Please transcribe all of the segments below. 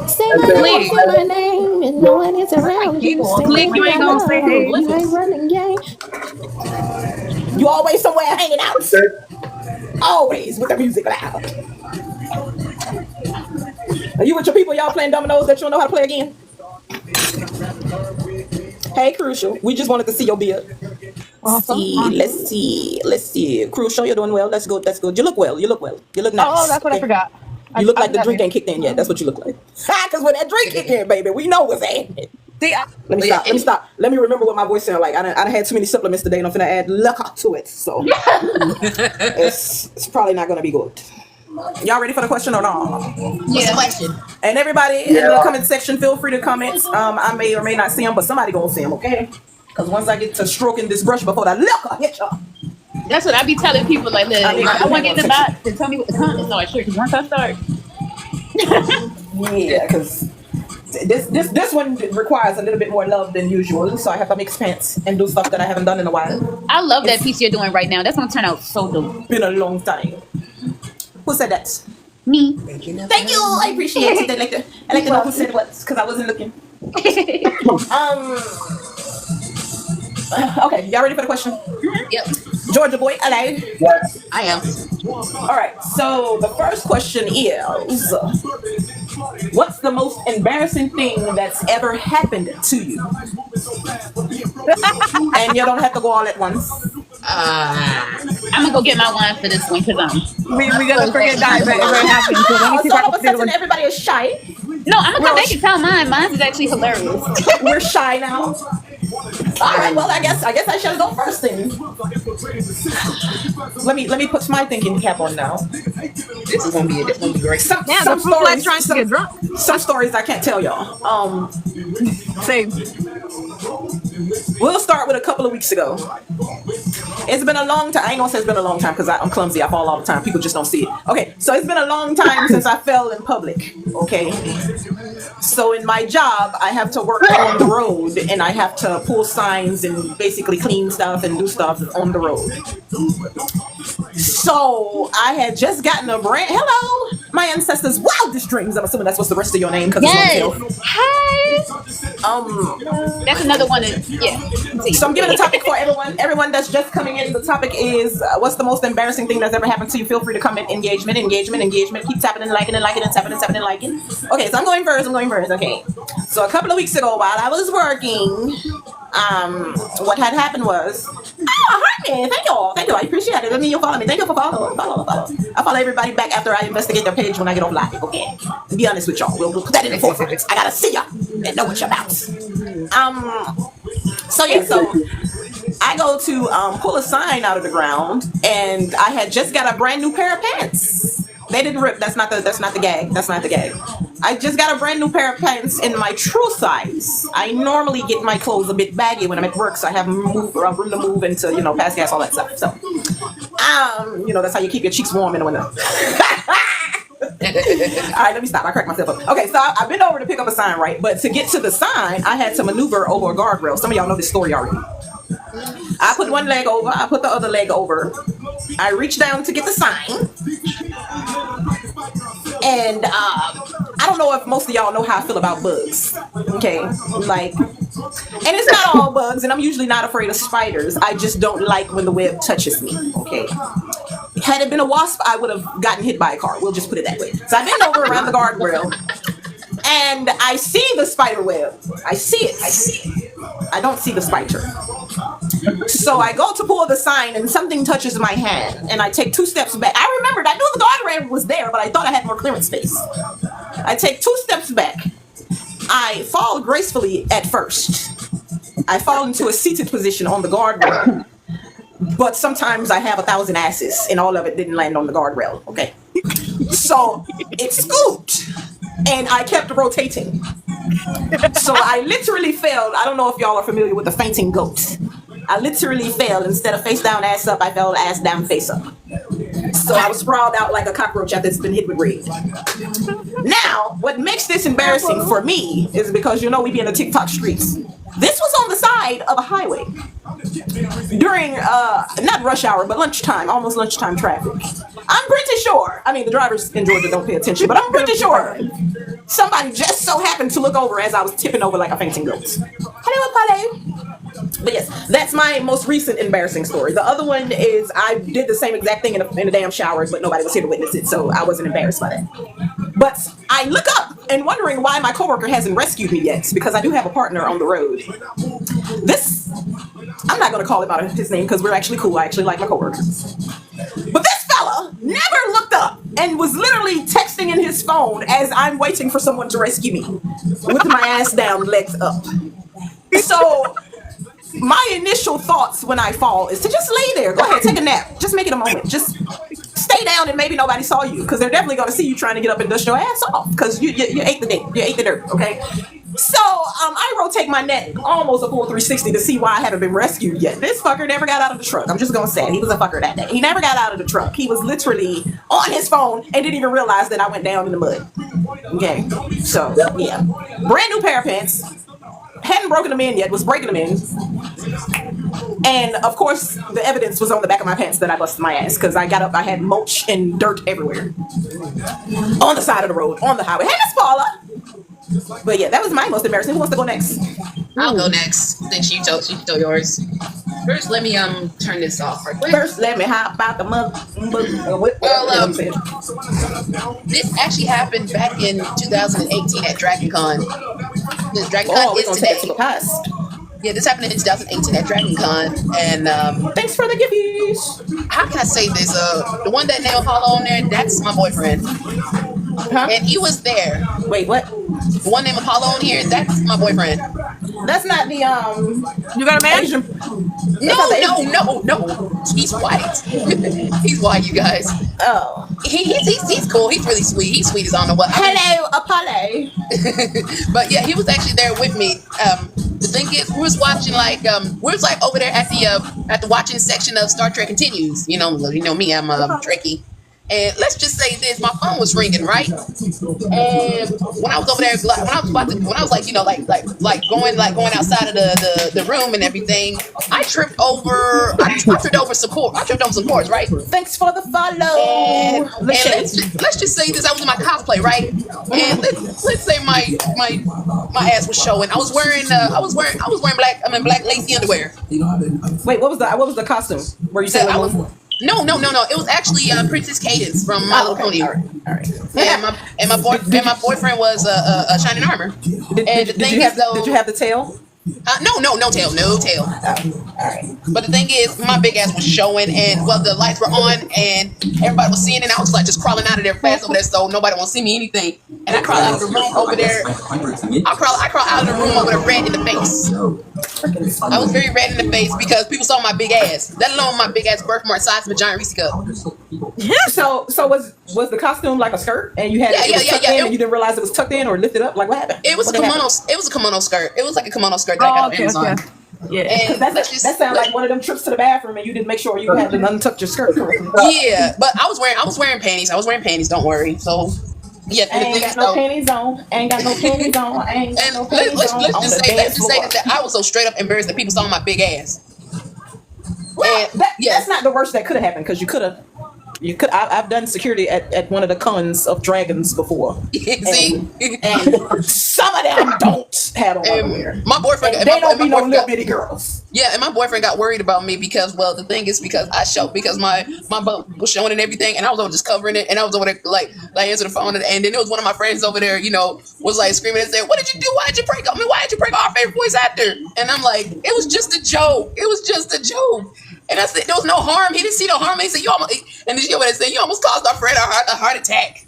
Say my name, say my name, and no one is around you. Click, you ain't gonna say hey. You ain't running game. You always somewhere hanging out. Always with the music loud. Are you with your people? Y'all playing dominoes that you don't know how to play again? Hey, Crucial. We just wanted to see your beard. Let's see. Crucial, you're doing well. That's good. You look well. You look nice. Oh, that's what I forgot. You look like the drink ain't kicked in yet. That's what you look like. Because when that drink kicked in, baby, we know what's happening. Let me stop. Let me remember what my voice sounds like. I had too many supplements today, and I'm finna add liquor to it. So it's probably not gonna be good. Y'all ready for the question or not? Yeah. Question. And everybody in the comment section, feel free to comment. I may or may not see them, but somebody gonna see them, okay? Because once I get to stroking this brush before that liquor hit y'all. That's what I be telling people. Like, look, I want to get the box to tell me what the comments are. Sure, because once I start. Yeah, because this one requires a little bit more love than usual, so I have to mix pants and do stuff that I haven't done in a while. I love that piece you're doing right now. That's gonna turn out so dope. Been a long time. Who said that? Me. Thank you. I appreciate it. I like to know who said what because I wasn't looking. Okay, y'all ready for the question? Yep. Georgia boy, hello. Yes. I am. All right. So the first question is, what's the most embarrassing thing that's ever happened to you? And you don't have to go all at once. I'm gonna go get my wine for this one because We gonna forget that if it ever happens. So let me see if So I all of can a see the sudden one. everybody is shy. no, I'm gonna come back and tell mine. Mine is actually hilarious. We're shy now. All right. Well, I guess I should go first then. Let me put my thinking cap on now. This is gonna be great. Some the stories trying to get drunk. Some stories I can't tell y'all. Same. We'll start with a couple of weeks ago. It's been a long time. I ain't gonna say it's been a long time because I'm clumsy. I fall all the time. People just don't see it. Okay, so it's been a long time since I fell in public. Okay. So in my job, I have to work on the road and I have to pull signs and basically clean stuff and do stuff on the road. So I had just gotten a hello, my ancestors' wildest dreams. I'm assuming that's what's the rest of your name because Yes. Hi. That's another one. So I'm giving a topic for everyone. Everyone that's just coming in, the topic is what's the most embarrassing thing that's ever happened to you? Feel free to comment. Engagement. Keep tapping and liking and tapping and liking. Okay, so I'm going first. Okay. So a couple of weeks ago while I was working, what had happened was, hi man, thank you, I appreciate it. I mean, you follow me. Thank you for follow. I follow everybody back after I investigate their page when I get off live. Okay, to be honest with y'all, we'll put that in the forefront. I gotta see y'all and know what you're about. So I go to pull a sign out of the ground, and I had just got a brand new pair of pants. They didn't rip. That's not the gag. I just got a brand new pair of pants in my true size. I normally get my clothes a bit baggy when I'm at work, so I have room to move into, pass gas, all that stuff. So, that's how you keep your cheeks warm in the winter. All right, let me stop. I cracked myself up. Okay, so I've been over to pick up a sign, right? But to get to the sign, I had to maneuver over a guardrail. Some of y'all know this story already. I put one leg over. I put the other leg over. I reached down to get the sign. And I don't know if most of y'all know how I feel about bugs. Okay, and it's not all bugs, and I'm usually not afraid of spiders. I just don't like when the web touches me. Okay. Had it been a wasp, I would have gotten hit by a car. We'll just put it that way. So I bend over around the guardrail, and I see the spider web. I see it. I don't see the spider. So I go to pull the sign, and something touches my hand, and I take 2 steps back. I remembered, I knew the guardrail was there, but I thought I had more clearance space. I take 2 steps back. I fall gracefully at first. I fall into a seated position on the guardrail. But sometimes I have 1,000 asses, and all of it didn't land on the guardrail. Okay, so it scooped, and I kept rotating. So I literally fell. I don't know if y'all are familiar with the fainting goat. I literally fell. Instead of face down, ass up, I fell ass down, face up. So I was sprawled out like a cockroach after it's been hit with rain. Now, what makes this embarrassing for me is because we be in the TikTok streets. This was on the side of a highway during not rush hour, but lunchtime, almost lunchtime traffic. I'm pretty sure. I mean, the drivers in Georgia don't pay attention, but I'm pretty sure somebody just so happened to look over as I was tipping over like a fainting goat. Hello, Polly. But yes, that's my most recent embarrassing story. The other one is I did the same exact thing in a damn shower, but nobody was here to witness it, so I wasn't embarrassed by that. But I look up and wondering why my coworker hasn't rescued me yet, because I do have a partner on the road. This, I'm not going to call him out his name because we're actually cool. I actually like my coworkers. But this fella never looked up and was literally texting in his phone as I'm waiting for someone to rescue me with my ass down, legs up. So my initial thoughts when I fall is to just lay there. Go ahead, take a nap. Just make it a moment. Just stay down and maybe nobody saw you, because they're definitely going to see you trying to get up and dust your ass off because you ate the dick. You ate the dirt, okay? So I rotate my neck almost a full 360 to see why I haven't been rescued yet. This fucker never got out of the truck. I'm just going to say it. He was a fucker that day. He never got out of the truck. He was literally on his phone and didn't even realize that I went down in the mud. Okay, so yeah. Brand new pair of pants. Hadn't broken them in yet, was breaking them in. And of course, the evidence was on the back of my pants that I busted my ass because I got up, I had mulch and dirt everywhere. On the side of the road, on the highway. Hey, Miss Paula! But yeah, that was my most embarrassing. Who wants to go next? I'll go next. Since you told yours. First, let me turn this off right quick. First, let me hop out the mud. Well, this actually happened back in 2018 at DragonCon. The DragonCon is today. To the past. Yeah, this happened in 2018 at DragonCon, and thanks for the gifties. How can I say this? The one that named Apollo on there, that's my boyfriend. Huh? And he was there. Wait, what? The one named Apollo on here, that's my boyfriend. That's not the You got a man? Asian. No. He's white. He's white, you guys. Oh. He's cool. He's really sweet. He's sweet as I don't know what. Hello, Apollo. But yeah, he was actually there with me. The thing is, we was watching we was like over there at the watching section of Star Trek Continues. You know me, I'm Trekkie. And let's just say this, my phone was ringing, right? And when I was over there, when I was going outside of the room and everything, I tripped over support. I tripped over some cords, right? Thanks for the follow. And let's just say this, I was in my cosplay, right? And let's say my ass was showing. I was wearing black lacy underwear. Wait, what was the costume? Were you saying No. It was actually Princess Cadence from My Little Pony. All right. And my boyfriend was a shining armor. Did you have the tail? No tail. All right. But the thing is, my big ass was showing, and the lights were on, and everybody was seeing it. And I was like just crawling out of there fast over there, so nobody won't see me anything. And I crawl out of the room over there. I crawl out of the room over there, red in the face. I was very red in the face because people saw my big ass. Let alone my big ass birthmark size of a giant Reese cup. So was the costume like a skirt, and you had it tucked in, and you didn't realize it was tucked in or lifted up? Like what happened? It was a kimono. It was a kimono skirt. It was like a kimono skirt that I got on Amazon. Okay. Yeah, and that sounds like one of them trips to the bathroom, and you didn't make sure you had to untuck your skirt correctly. Yeah, but I was wearing panties. I was wearing panties. Don't worry. So yeah, ain't got no panties on. Let's just say that I was so straight up embarrassed that people saw my big ass. Well, that's not the worst that could have happened, because you could. I've done security at one of the cons of dragons before. See, and some of them don't have underwear. My boyfriend, they don't be no little bitty girls. Yeah, and my boyfriend got worried about me because, the thing is, because my butt was showing and everything, and I was over just covering it, and I was over there like answering the phone, and then there was one of my friends over there, was like screaming and saying, "What did you do? Why did you prank on me? Why did you prank our favorite voice actor?" And I'm like, "It was just a joke. It was just a joke." And I said, there was no harm. He didn't see no harm. He said, you almost caused our friend a heart attack.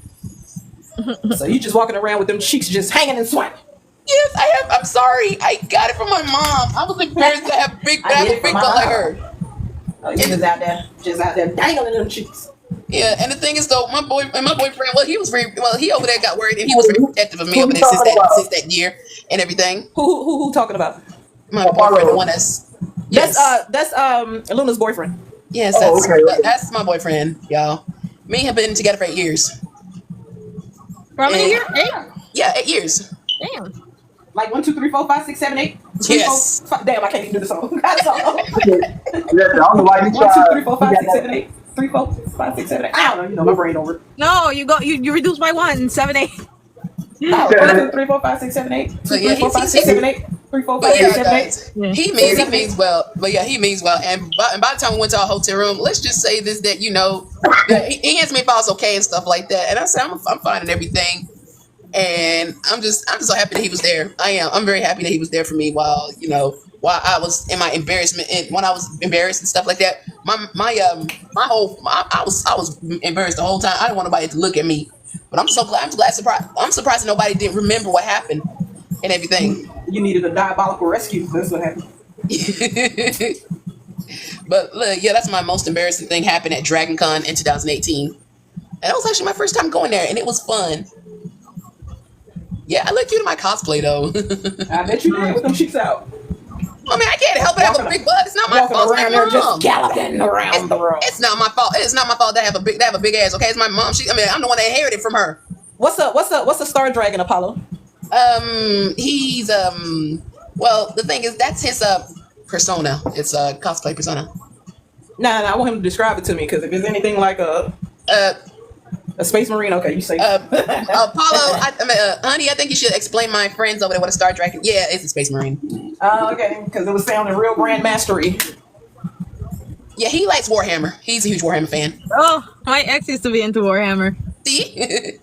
So you just walking around with them cheeks just hanging and swinging. Yes, I have. I'm sorry. I got it from my mom. I was embarrassed to have big butt like her. Oh, you just out there dangling them cheeks. Yeah, and the thing is though, my boyfriend, he over there got worried, and he was very protective of me over there since that year and everything. Who talking about? My boyfriend, the one that's. Yes. That's Luna's boyfriend. Yes, that's my boyfriend, y'all. Me and him been together for 8 years. For how many years? 8? Yeah, 8 years. Damn. Like 1, 2, 3, 4, 5, 6, 7, 8. Yes. 4, 5, damn, I can't even do the song. That's all. 1, 2, 3, 4, 5, 6, 7, 8. 3, 4, 5, 6, 7, 8. I don't know. My brain over. No, you reduce by 1, 7, 8. Oh, 1, 2, 3, 4, 5, 6, 7, 8. 2, But 3, yeah, 4, 5, 6, 7, 8. 3, 4, 5, 6, 7, 8. guys, he means well. But yeah, he means well. And by the time we went to our hotel room, let's just say this: that that he asked me if I was okay and stuff like that, and I said I'm fine and everything. And I'm just so happy that he was there. I am. I'm very happy that he was there for me while I was in my embarrassment and when I was embarrassed and stuff like that. I was embarrassed the whole time. I didn't want nobody to look at me. But I'm surprised that nobody didn't remember what happened and everything. You needed a diabolical rescue. That's what happened. But yeah, that's my most embarrassing thing happened at Dragon Con in 2018. And that was actually my first time going there, and it was fun. Yeah, I look cute in my cosplay though. I bet you did with them cheeks out. I mean, I can't help it. I have a big butt. It's not my fault. Around there just galloping around the room. It's not my fault. It's not my fault that I have a big ass. Okay, it's my mom. I'm the one that inherited from her. What's the star dragon, Apollo? He's well, the thing is that's his persona. It's a cosplay persona. Nah, I want him to describe it to me because if it's anything like a space marine, okay, you say. Apollo, honey, I think you should explain my friends over there what a star dragon. Yeah, it's a space marine. Okay, because it was sounding real grand mastery. Yeah, he likes Warhammer. He's a huge Warhammer fan. Oh, my ex used to be into Warhammer. See,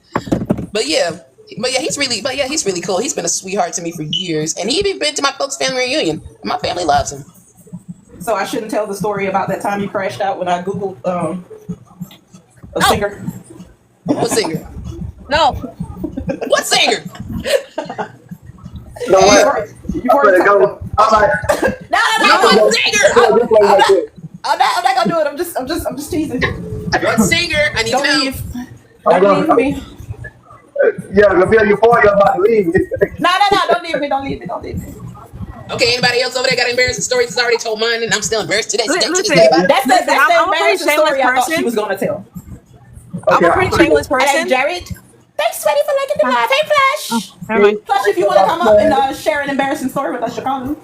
but yeah, he's really cool. He's been a sweetheart to me for years, and he even been to my folks' family reunion. And my family loves him. So I shouldn't tell the story about that time you crashed out when I googled a singer. What singer? No. What singer? You know what? I'm gonna go. No, what singer? I'm not gonna do it. I'm just teasing. What singer? I need to know. Leave. Don't leave me. Yeah, gonna be on euphoria about to leave. No, don't leave me. Okay, anybody else over there got embarrassing stories? I've already told mine, and I'm still embarrassed today. Listen, That's the I'm a pretty embarrassing story I thought person. she was gonna tell. I'm a pretty shameless person. Hey, Jared. Thanks, Sweaty, for liking the live. Hey, Flash. Never mind. Flash, if you want to come up and share an embarrassing story with us, you can.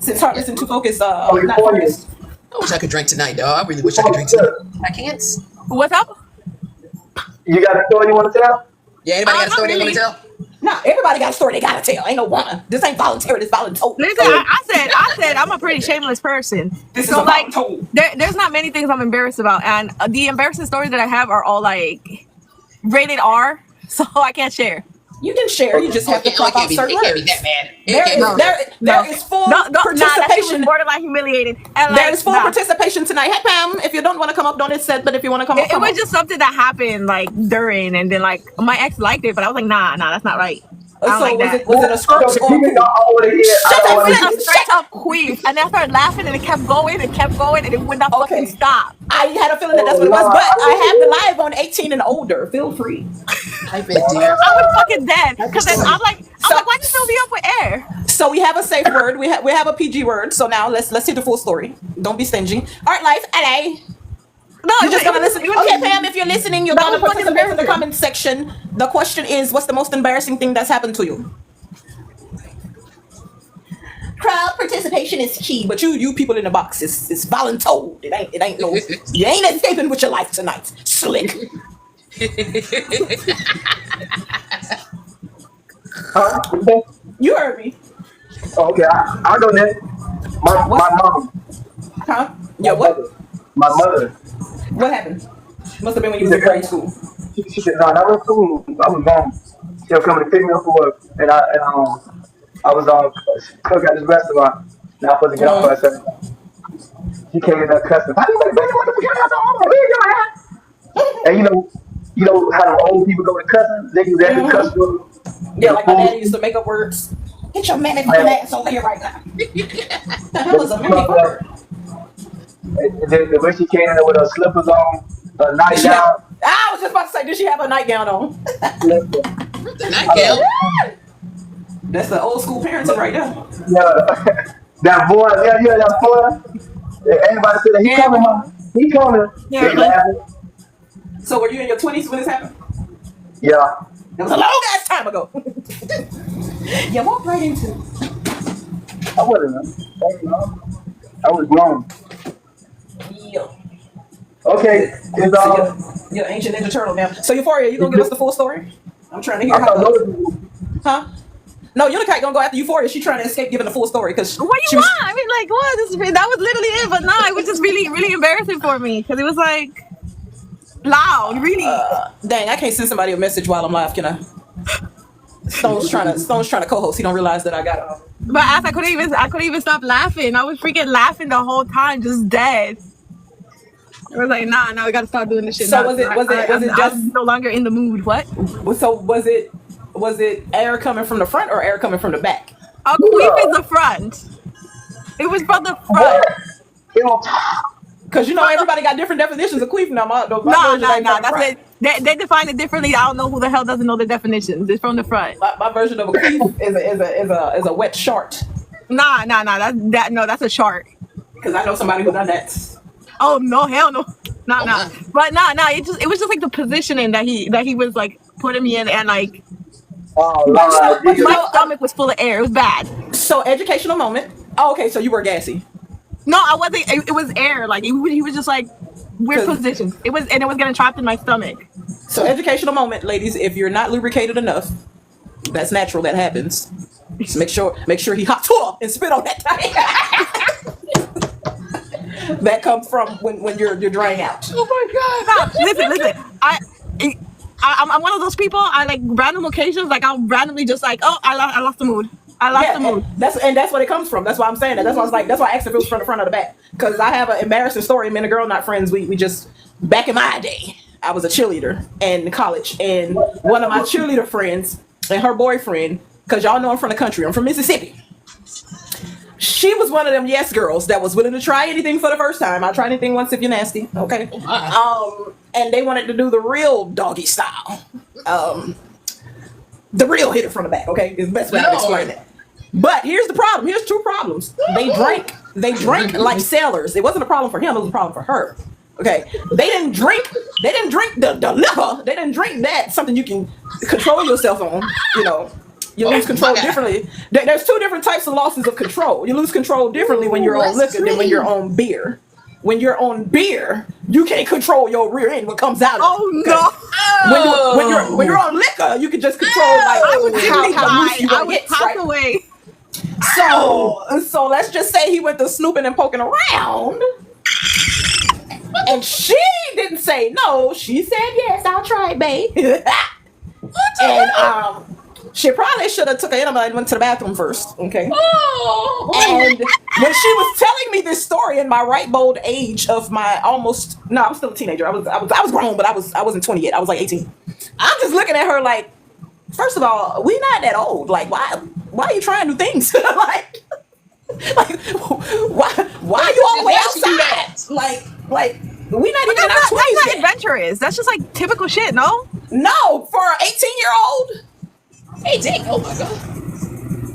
Since Heartless and Too Focused, not focused. I wish I could drink tonight, dog. I really wish I could drink tonight. I can't. What's up? You got a story you want to tell? Yeah, anybody got a story they want to tell? No, everybody got a story they gotta tell. Ain't no one. This ain't voluntary. This voluntold. Listen, I said I'm a pretty shameless person. This so is like, voluntold. there's not many things I'm embarrassed about, and the embarrassing stories that I have are all like rated R, so I can't share. You can share. You just have to crop out certain It can't be words. that bad. There is full participation. Borderline humiliated. And There is full participation tonight. Hey Pam, if you don't want to come up, don't accept. But if you want to come up, it was just something that happened like during, and then like my ex liked it, but I was like, nah, that's not right. I don't like that. Was it a script or Shut up, straight up queef. And then I started laughing, and it kept going, and it would not fucking stop. I had a feeling that that's what it was, but I have the live on 18 and older. Feel free. I bet, dear. I was fucking dead because then I'm like, why'd you fill me up with air? So we have a safe word. We have a PG word. So now let's hear the full story. Don't be stingy. Art Life, LA. No, You're just gonna listen. Okay, Pam, if you're listening, you're gonna fucking participate in the comment section. The question is, what's the most embarrassing thing that's happened to you? Crowd participation is key, but you people in the box is voluntold. It ain't no. You ain't escaping with your life tonight, slick. You heard me. Okay, I go next. My mom. Huh? Yeah, what? My mother. What happened? Must have been when you was in grade school. She said, no, that was cool. I was gone. She was coming to pick me up for work, and I was cook at this restaurant. And I was supposed to get off for a second. She came in there cussing. How you gonna bring the motherfucker? And you know how the old people go to cussing? They can cuss. Yeah, like my dad used to make up words. Get your manic ass over here right now. That was a manic word. And then the way she came in there with her slippers on, her nightgown. I was just about to say, did she have a nightgown on? The nightgown? That's the old school parenting right there. Yeah, that boy, that boy. Anybody say that? He coming. Yeah. So were you in your 20s when this happened? Yeah. It was a long ass time ago. You walked right into it. I wasn't. I was grown. Yeah. Okay. You're ancient Ninja Turtle now. So Euphoria, you gonna give us the full story? I'm trying to hear I how. thought Lotus. Huh? No, Unikite gonna go after Euphoria. She trying to escape giving the full story because What do you want? I mean, like, what? That was literally it. But no, it was just really, really embarrassing for me because it was like loud, really. Dang, I can't send somebody a message while I'm live. Can I? Stone's trying to co-host. He don't realize that I got. But as I couldn't even stop laughing. I was freaking laughing the whole time, just dead. I was like, nah, we gotta stop doing this shit. So now. was it just I'm no longer in the mood? What? So was it air coming from the front or air coming from the back? A queef is the front. It was from the front. Because you know everybody got different definitions of queef now. No. That's it. They define it differently. I don't know who the hell doesn't know the definitions. It's from the front. My version of a queef is a wet shart. Nah. That's a shark. Because I know somebody who done that. Oh no, hell no. Nah. But nah. It was just like the positioning that he was like putting me in, and like my stomach was full of air. It was bad. So educational moment. Oh, okay. So you were gassy. No, I wasn't. It was air. Like he was just like weird positions. It was getting trapped in my stomach. So educational moment, ladies. If you're not lubricated enough, that's natural. That happens. So make sure he hot tour and spit on that time. That comes from when you're drying out. Oh my God! Listen. I'm one of those people. I like random occasions. Like I'll randomly just like, oh, I lost the mood. I lost the mood. That's what it comes from. That's why I'm saying that. That's why I was like, that's why I asked if it was from the front or the back. Because I have an embarrassing story. Me and a girl not friends. We just back in my day, I was a cheerleader in college, and one of my cheerleader friends and her boyfriend, because y'all know I'm from the country. I'm from Mississippi. She was one of them yes girls that was willing to try anything for the first time. I'll try anything once if you're nasty. Okay. And they wanted to do the real doggy style. The real hit it from the back. Okay, is the best way I can explain it. But here's the problem. Here's two problems. They drank like sailors. It wasn't a problem for him. It was a problem for her. Okay. They didn't drink the liquor. They didn't drink that. Something you can control yourself on. You know. You lose control differently. There's two different types of losses of control. You lose control differently when you're on liquor than when you're on beer. When you're on beer, you can't control your rear end what comes out. Oh no! When you're on liquor, you can just control like how loose you want to get. Pass away. So let's just say he went to snooping and poking around, and she didn't say no. She said yes. I'll try it, babe. And she probably should have took an enema and went to the bathroom first. Okay. And when she was telling me this story in my right bold age of my I'm still a teenager. I was grown, but I wasn't 20 yet. I was like 18. I'm just looking at her like, first of all, we not that old. Like, why are you trying new things? like why are you all the way outside? Like we not even in our 20s. That's not adventurous. That's just like typical shit. No, for an 18-year-old. 18. Oh my God.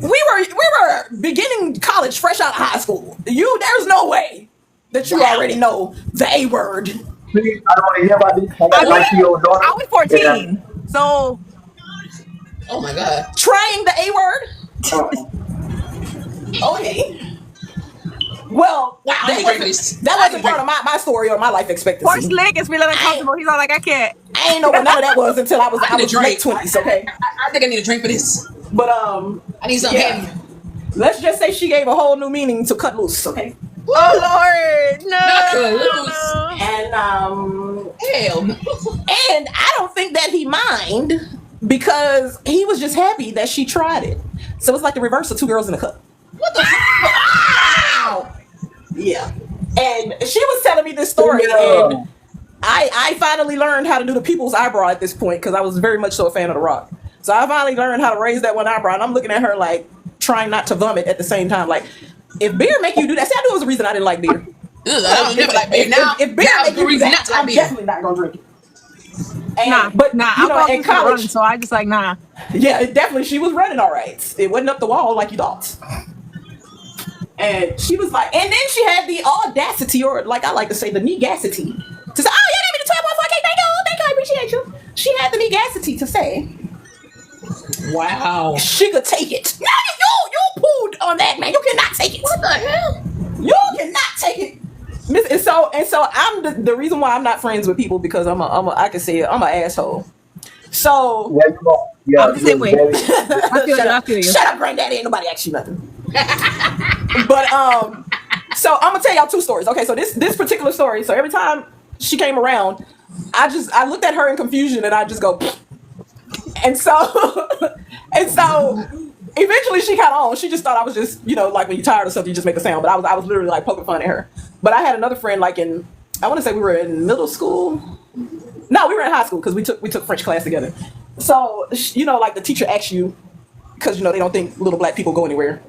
We were beginning college, fresh out of high school. There's no way that you already know the A word. See, I don't want to hear about this. I was 14, yeah. So. Oh my God. Trying the A word. Okay. Well, wow, that wasn't part of my story or my life expectancy. Poor Slick is feeling uncomfortable. He's all like, I can't. I ain't know what none of that was until I was late 20s. Okay. I think I need a drink for this. But I need something heavy. Let's just say she gave a whole new meaning to cut loose. Okay. Oh Lord, no. Not cut loose. And hell no. And I don't think that he mind because he was just happy that she tried it. So it's like the reverse of Two Girls in a Cup. What the fuck? Yeah. And she was telling me this story, and I finally learned how to do the people's eyebrow at this point because I was very much so a fan of The Rock. So I finally learned how to raise that one eyebrow, and I'm looking at her like trying not to vomit at the same time. Like, if beer make you do that, see, I knew it was a reason I didn't like beer. If beer make you do that, I'm definitely not gonna drink it. And, in college, so I just like nah. Yeah, she was running all right. It wasn't up the wall like you thought. And she was like, and then she had the audacity, or like I like to say, the negacity, to say, "Oh, you gave me the 12 okay, thank you, I appreciate you." She had the negacity to say, "Wow, she could take it." Now you pulled on that, man. You cannot take it. What the hell? You cannot take it. And so I'm the reason why I'm not friends with people because I'm an asshole. So Yeah, you know, yeah, I'm the same way. very- I feel you. shut up, granddaddy. Ain't nobody ask you nothing. But so I'm gonna tell y'all two stories. Okay, so this particular story. So every time she came around, I looked at her in confusion and I just go, and so eventually she caught on. She just thought I was just, you know, like when you're tired of something, you just make a sound. But I was literally like poking fun at her. But I had another friend like I want to say we were in middle school. No, we were in high school because we took French class together. So, you know, like the teacher asks you, because, you know, they don't think little black people go anywhere.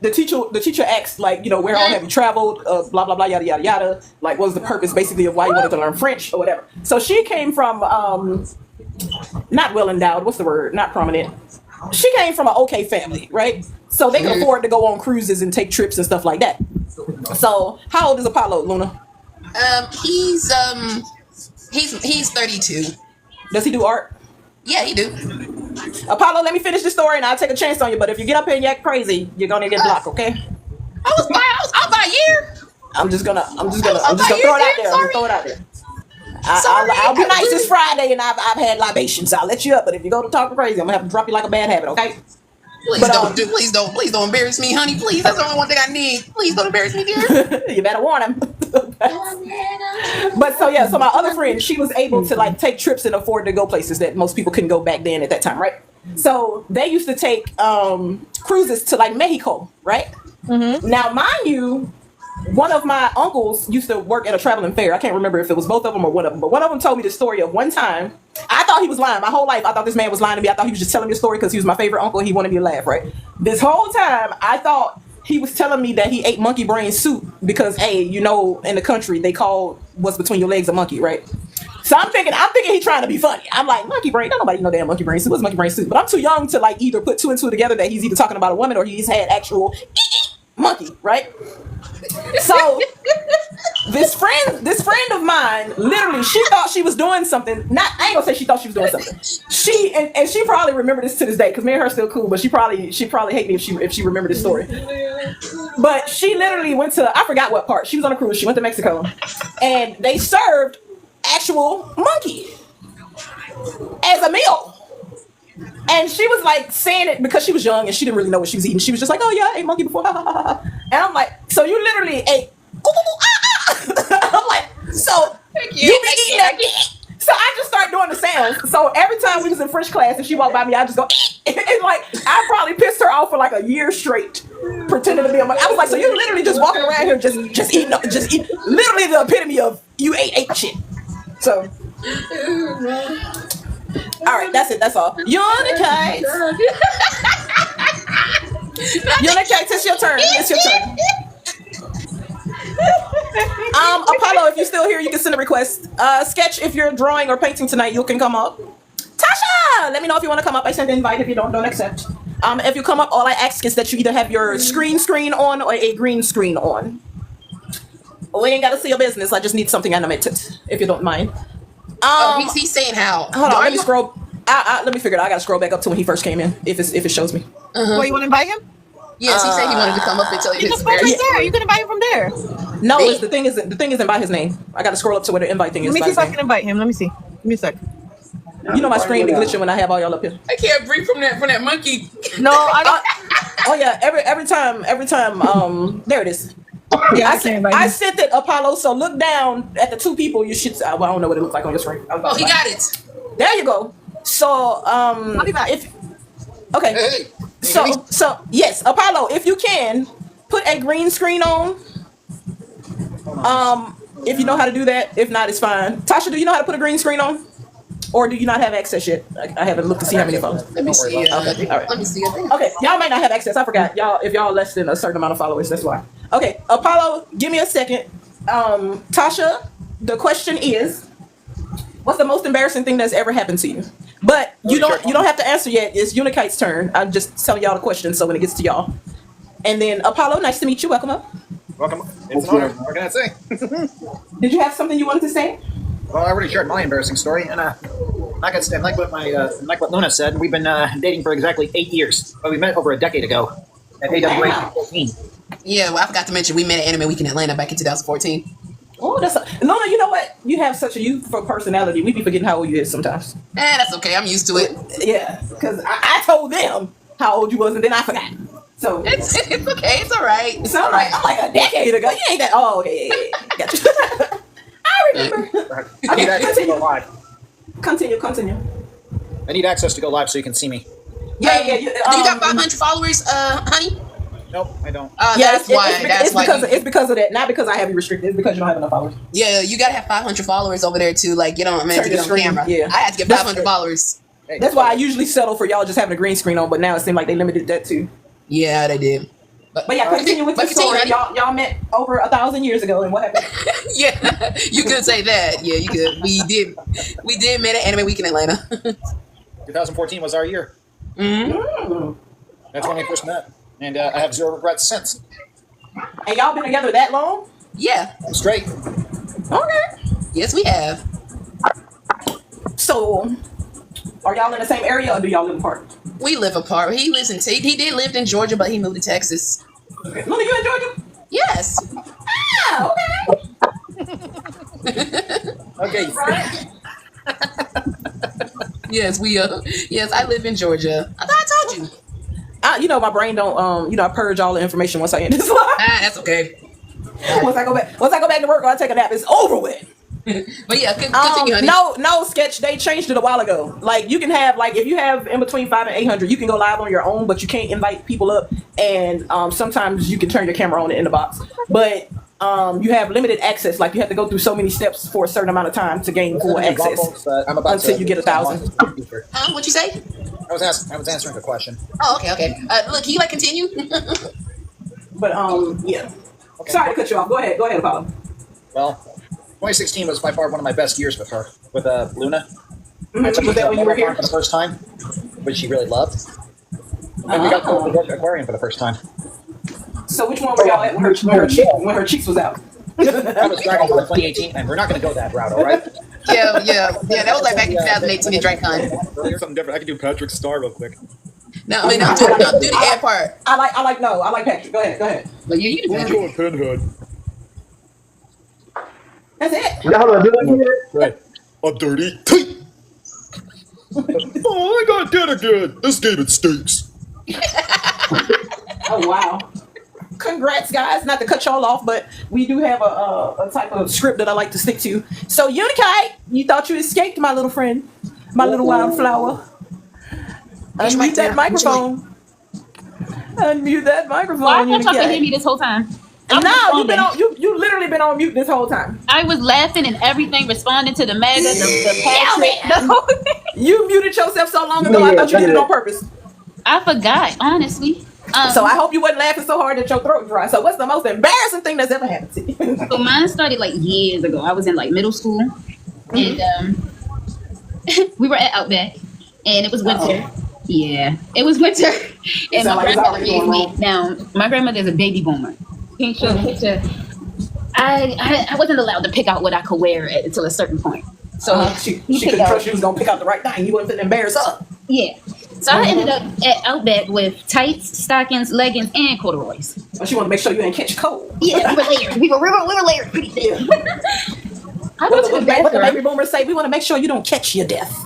The teacher asks, like, you know, where all have you traveled, blah, blah, blah, yada, yada, yada. Like, what was the purpose, basically, of why you wanted to learn French or whatever. So she came from, not well endowed, what's the word? Not prominent. She came from an okay family, right? So they could afford to go on cruises and take trips and stuff like that. So, how old is Apollo, Luna? He's 32. Does he do art? Yeah, he do. Apollo, let me finish the story and I'll take a chance on you. But if you get up here and yak crazy, you're gonna get blocked, okay? I was out by a year. I'm just gonna throw it out there. I'm gonna throw it out there. I'll be nice. It's Friday and I've had libations. I'll let you up. But if you go to talking crazy, I'm gonna have to drop you like a bad habit, okay? Please don't embarrass me, honey. Please, that's the only one thing I need. Please don't embarrass me, dear. You better warn him. But so my other friend, she was able to like take trips and afford to go places that most people couldn't go back then at that time, right? So they used to take cruises to like Mexico, right? Mm-hmm. Now, mind you, one of my uncles used to work at a traveling fair. I can't remember if it was both of them or one of them, but one of them told me the story of one time. I thought he was lying. My whole life, I thought this man was lying to me. I thought he was just telling me a story because he was my favorite uncle and he wanted me to laugh, right? This whole time, I thought he was telling me that he ate monkey brain soup because, hey, you know, in the country, they call what's between your legs a monkey, right? So I'm thinking he's trying to be funny. I'm like, monkey brain? Don't nobody know damn monkey brain soup. What's monkey brain soup? But I'm too young to like either put two and two together that he's either talking about a woman or he's had actual monkey, right? So this friend of mine, literally, she thought she was doing something. I ain't gonna say she thought she was doing something. She probably remember this to this day because me and her are still cool. But she probably hate me if she remembered this story. But she literally went to, I forgot what part. She was on a cruise. She went to Mexico, and they served actual monkey as a meal. And she was like saying it because she was young and she didn't really know what she was eating. She was just like, oh yeah, I ate monkey before. And I'm like, so you literally ate. I'm like, so you be eating that. So I just started doing the sounds. So every time we was in French class and she walked by me, I just go, and like I probably pissed her off for like a year straight, pretending to be a monkey. I was like, so you literally just walking around here just eating, literally the epitome of you ate shit. So. All right, that's it. That's all. Unikite. Unikite, it's your turn. It's your turn. Apollo, if you're still here, you can send a request. Sketch, if you're drawing or painting tonight, you can come up. Tasha, let me know if you want to come up. I sent an invite. If you don't accept. If you come up, all I ask is that you either have your screen on or a green screen on. We ain't got to see your business. I just need something animated, if you don't mind. He's saying how. Hold on, let me scroll. Let me figure it out. I gotta scroll back up to when he first came in. If it shows me. Well, you want to invite him? Yes, he said he wanted to come up and tell you his right there. You can invite him from there. No, the thing isn't by his name. I gotta scroll up to where the invite thing is. Let me see if I can invite him. Let me see. Give me a sec. You know my screen be glitching when I have all y'all up here. I can't breathe from that monkey. No, I don't. Oh yeah, every time. There it is. Yeah, I sent it, Apollo. So look down at the two people. You should. Well, I don't know what it looks like on your screen. Oh, he got it. There you go. So I'll be back. Okay. Hey. So yes, Apollo, if you can put a green screen on. If you know how to do that. If not, it's fine. Tasha, do you know how to put a green screen on? Or do you not have access yet? I haven't looked to see how many phones. Let me see. Okay, all right. Let me see. Okay, y'all might not have access. I forgot. If y'all less than a certain amount of followers, that's why. Okay, Apollo, give me a second. Tasha, the question is, what's the most embarrassing thing that's ever happened to you? But you don't have to answer yet. It's Unikite's turn. I'm just telling y'all the question, so when it gets to y'all. And then Apollo, nice to meet you. Welcome up. Welcome. It's an honor. What can I say? Did you have something you wanted to say? Well, I already shared my embarrassing story, and like what Luna said, we've been dating for exactly 8 years. But we met over a decade ago at AWA 14. Yeah, well, I forgot to mention we met at Anime Week in Atlanta back in 2014. Oh, Oh, Luna. You know what? You have such a youthful personality. We be forgetting how old you is sometimes. That's okay. I'm used to it. Yeah, because I told them how old you was, and then I forgot. So It's okay. It's all right. It's all right. I'm like a decade ago. You ain't that. Oh, okay. Gotcha. I remember. I need access to go live. Continue. I need access to go live so you can see me. Yeah. Do you got 500 followers, honey? Nope, I don't. That's why. It's because of that. Not because I have you restricted. It's because you don't have enough followers. Yeah, you gotta have 500 followers over there too. Like, to get on camera. Yeah. I had to get 500 followers. Hey, That's why I usually settle for y'all just having a green screen on. But now it seems like they limited that too. Yeah, they did. But yeah, continue with the story. Y'all met over 1,000 years ago, and what happened? Yeah, you could say that. Yeah, you could. We did meet at Anime Week in Atlanta. 2014 was our year. Mm. That's when we first met. And I have zero regrets since. And y'all been together that long? Yeah. Straight. Okay. Yes, we have. So, are y'all in the same area, or do y'all live apart? We live apart. He lives in he did live in Georgia, but he moved to Texas. Okay. Luna, you in Georgia? Yes. Ah, okay. Okay. Right. Yes, yes, I live in Georgia. I thought I told you. My brain don't. I purge all the information once I end this live. That's okay. Once I go back to work or I take a nap, it's over with. But yeah, continue, honey. No, sketch. They changed it a while ago. Like you can have if you have in between 500 and 800, you can go live on your own, but you can't invite people up. And sometimes you can turn your camera on in the box, but you have limited access. Like you have to go through so many steps for a certain amount of time to gain full access until you get 1,000. What'd you say? I was answering the question. Oh, okay. Look, can you continue? But yeah. Okay. Sorry to cut you off. Go ahead, Apollo. Well, 2016 was by far one of my best years with her, with Luna. Mm-hmm. I took Was that when you were here for the first time, which she really loved. And we got to go to the aquarium for the first time. So which one were y'all at when her cheeks was out? That was DragonCon 2018, and we're not going to go that route, all right? Yeah. That was like back in 2018 in DragonCon. Here's something different. I can do Patrick's star real quick. No, do the ad part. I like Patrick. Go ahead. But you do Patrick. Pinhead. That's it. Y'all are doing it. Right. I'm dirty. Oh, I got dead again. This game it stinks. Oh wow. Congrats, guys. Not to cut y'all off, but we do have a type of script that I like to stick to. So, Unikite, you thought you escaped, my little friend, my little wildflower. Unmute that microphone. Unmute that microphone. Well, I thought y'all could hear me this whole time. No, you literally been on mute this whole time. I was laughing and everything, responding to the mega, the Patrick. You muted yourself so long ago. I thought you did it on purpose. I forgot, honestly. So I hope you wasn't laughing so hard that your throat dry. So what's the most embarrassing thing that's ever happened to you? So mine started like years ago. I was in like middle school, and we were at Outback, and it was winter. Yeah, it was winter, and my grandmother gave me. Now my grandmother's a baby boomer. Can't show the picture. I wasn't allowed to pick out what I could wear until a certain point. So she couldn't trust you was gonna pick out the right thing. You wasn't embarrassed her. Yeah. So I ended up at Outback with tights, stockings, leggings, and corduroys. Oh, she wanted to make sure you didn't catch cold. Yeah, we were layered. We were layered pretty thick. I went to the What the baby bathroom. boomers say, we want to make sure you don't catch your death.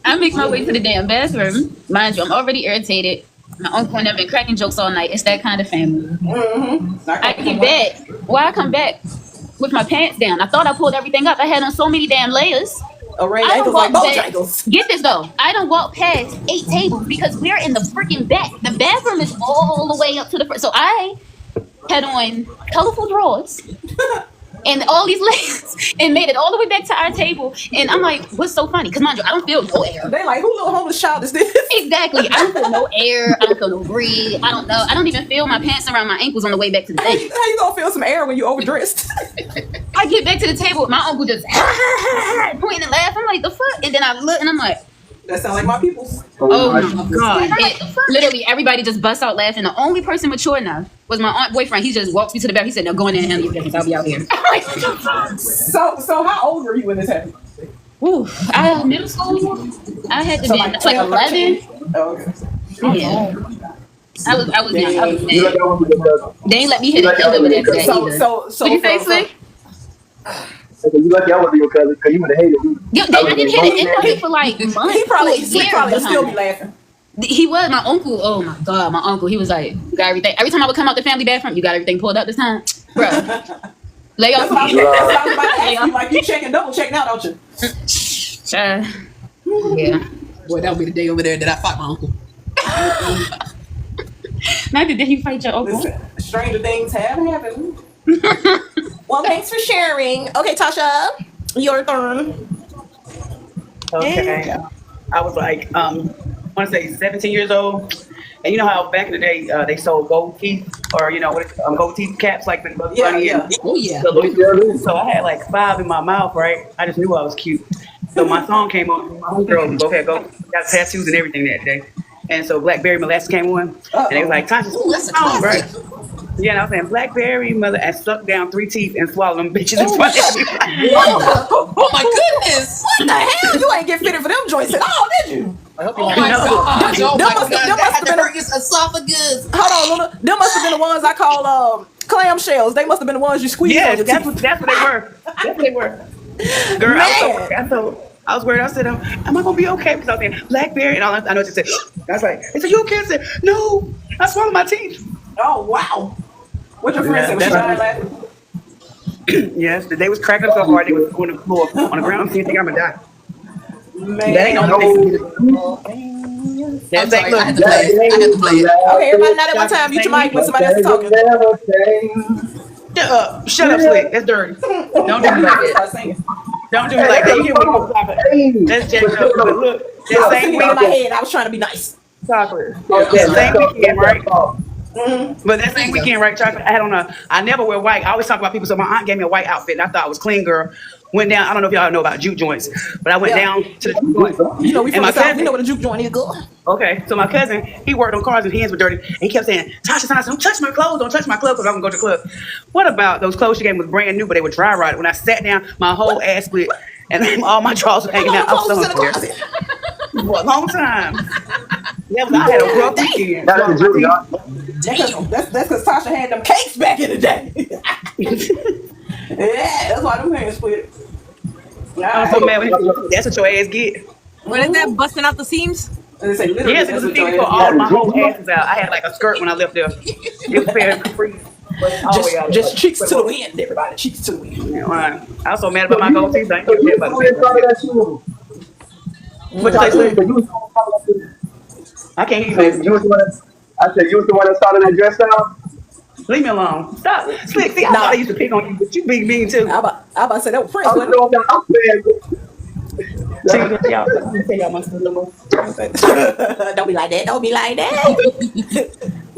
I make my way to the damn bathroom. Mind you, I'm already irritated. My uncle and I've been cracking jokes all night. It's that kind of family. Mm-hmm. I get back. Well, I come back with my pants down. I thought I pulled everything up. I had on so many damn layers. Arrayed ankles like Bojangles. Get this though. I don't walk past 8 tables because we're in the freaking back. The bathroom is all the way up to the front. So I had on colorful drawers and all these layers and made it all the way back to our table. And I'm like, what's so funny? Because mind you, I don't feel no air. They like, who little homeless child is this? Exactly. I don't feel no air. I don't feel no breeze. I don't know. I don't even feel my pants around my ankles on the way back to the thing. How you gonna feel some air when you overdressed? I get back to the table, my uncle just pointing and laughing. I'm like, the fuck? And then I look and I'm like, that sound like my people. oh my God. And literally everybody just busts out laughing. The only person mature enough was my aunt boyfriend. He just walks me to the back. He said, no, go in there and handle your business. I'll be out here. So how old were you when this happened? Ooh, middle school. I had to be like 11. Oh, okay. Yeah. I was young. I was You like mad. that one with your cousin. They ain't let me hit You a like that field one over with there your for that cousin. either. What'd you say, Slick? You lucky I wasn't your cousin because you would have hated me. Yo, I didn't hit an interview for like months. He probably, to Slick years probably will still be behind. laughing. He was my uncle. Oh my god, my uncle. He was like, got everything. Every time I would come out the family bathroom, you got everything pulled up this time, bro. Lay off That's what I was, me. that's what I was about to ask you. Like, you checking, double check now, don't you? Yeah. Boy, that would be the day over there that I fought my uncle. Not the day you fight your uncle. Listen, stranger things have happened. Well, thanks for sharing. Okay, Tasha, your turn. Okay. I was like, I want to say 17 years old. And you know how back in the day they sold gold teeth or, gold teeth caps like the Bugs Bunny. Yeah. Oh yeah. So I had like 5 in my mouth, right? I just knew I was cute. So my song came on. My homegirls both had got tattoos and everything that day. And so Blackberry Molasses came on. And they was like, Tasha, Ooh, that's a song, right? classic. Yeah, and I was saying Blackberry Mother and sucked down 3 teeth and swallowed them bitches in front of everybody. Oh my goodness. What the hell? You ain't get fitted for them joints at all, did you? I hope you Oh like my it. gosh. Oh Them my must- gosh. them That must had have to been a- hurt his esophagus. Hold on, Luna. Them must have been the ones I call clam shells. They must have been the ones you squeeze on Yes, your that's teeth. what they were. That's what they were. Girl, I was worried. I said, am I gonna be okay? Because I was saying Blackberry, and all I know she said, I was like, they said, you okay? I said, no, I swallowed my teeth. Oh, wow. What your friend said? Was she dying laughing? Yes, they was cracking up so hard they was on the floor, on the ground. So you think I'm gonna die? Man. That ain't no I'm That's sorry. I had to look. play it. I had to play it. Okay, everybody, not at one time. Mute your mic when somebody else is talking. Never change. Shut up, Slick. That's dirty. Don't do me like that. Start singing. Don't do me like that. You hear me? That's just look. I That was same singing in my weekend, head. I was trying to be nice. chocolate. That same weekend, right? Mm-hmm. But that same weekend, right, chocolate, I had on I never wear white. I always talk about people. So my aunt gave me a white outfit, and I thought I was clean, girl. Went down. I don't know if y'all know about juke joints, but I went down to the juke joint. You know, we from And the my South. cousin- We know what a juke joint is, girl. Okay, so my cousin, he worked on cars and his hands were dirty. And he kept saying, Tasha, don't touch my clothes, don't touch my clothes, because I'm going to go to the club. What about those clothes she gave me was brand new, but they were dry rotted. When I sat down, my whole ass split, and all my drawers were hanging out. I was so Clothes in the embarrassed. closet. For a long time. Yeah, but I had a rough weekend. That's the juke, y'all. That's because Tasha had them cakes back in the day. Yeah, that's why them hands split. I'm so mad when that's what your ass get. What is that? Busting out the seams? And they say literally, Yes, that's because what the your thing for ass all my whole asses out. I had like a skirt when I left there. It was fair and free. just cheeks to the wind, everybody. Cheeks to the wind. Right. I was so mad about my gold teeth. I ain't gonna care about it. What I you say? said, you was the one I can't hear that- you. you was the one that- I said, you was the one that started that dress style? Leave me alone. Stop. Slick, see, I thought I used to pick on you, but you being mean too. I about to say that was Prince. I was wasn't doing that. I'm saying, it? Don't be like that. Don't be like that.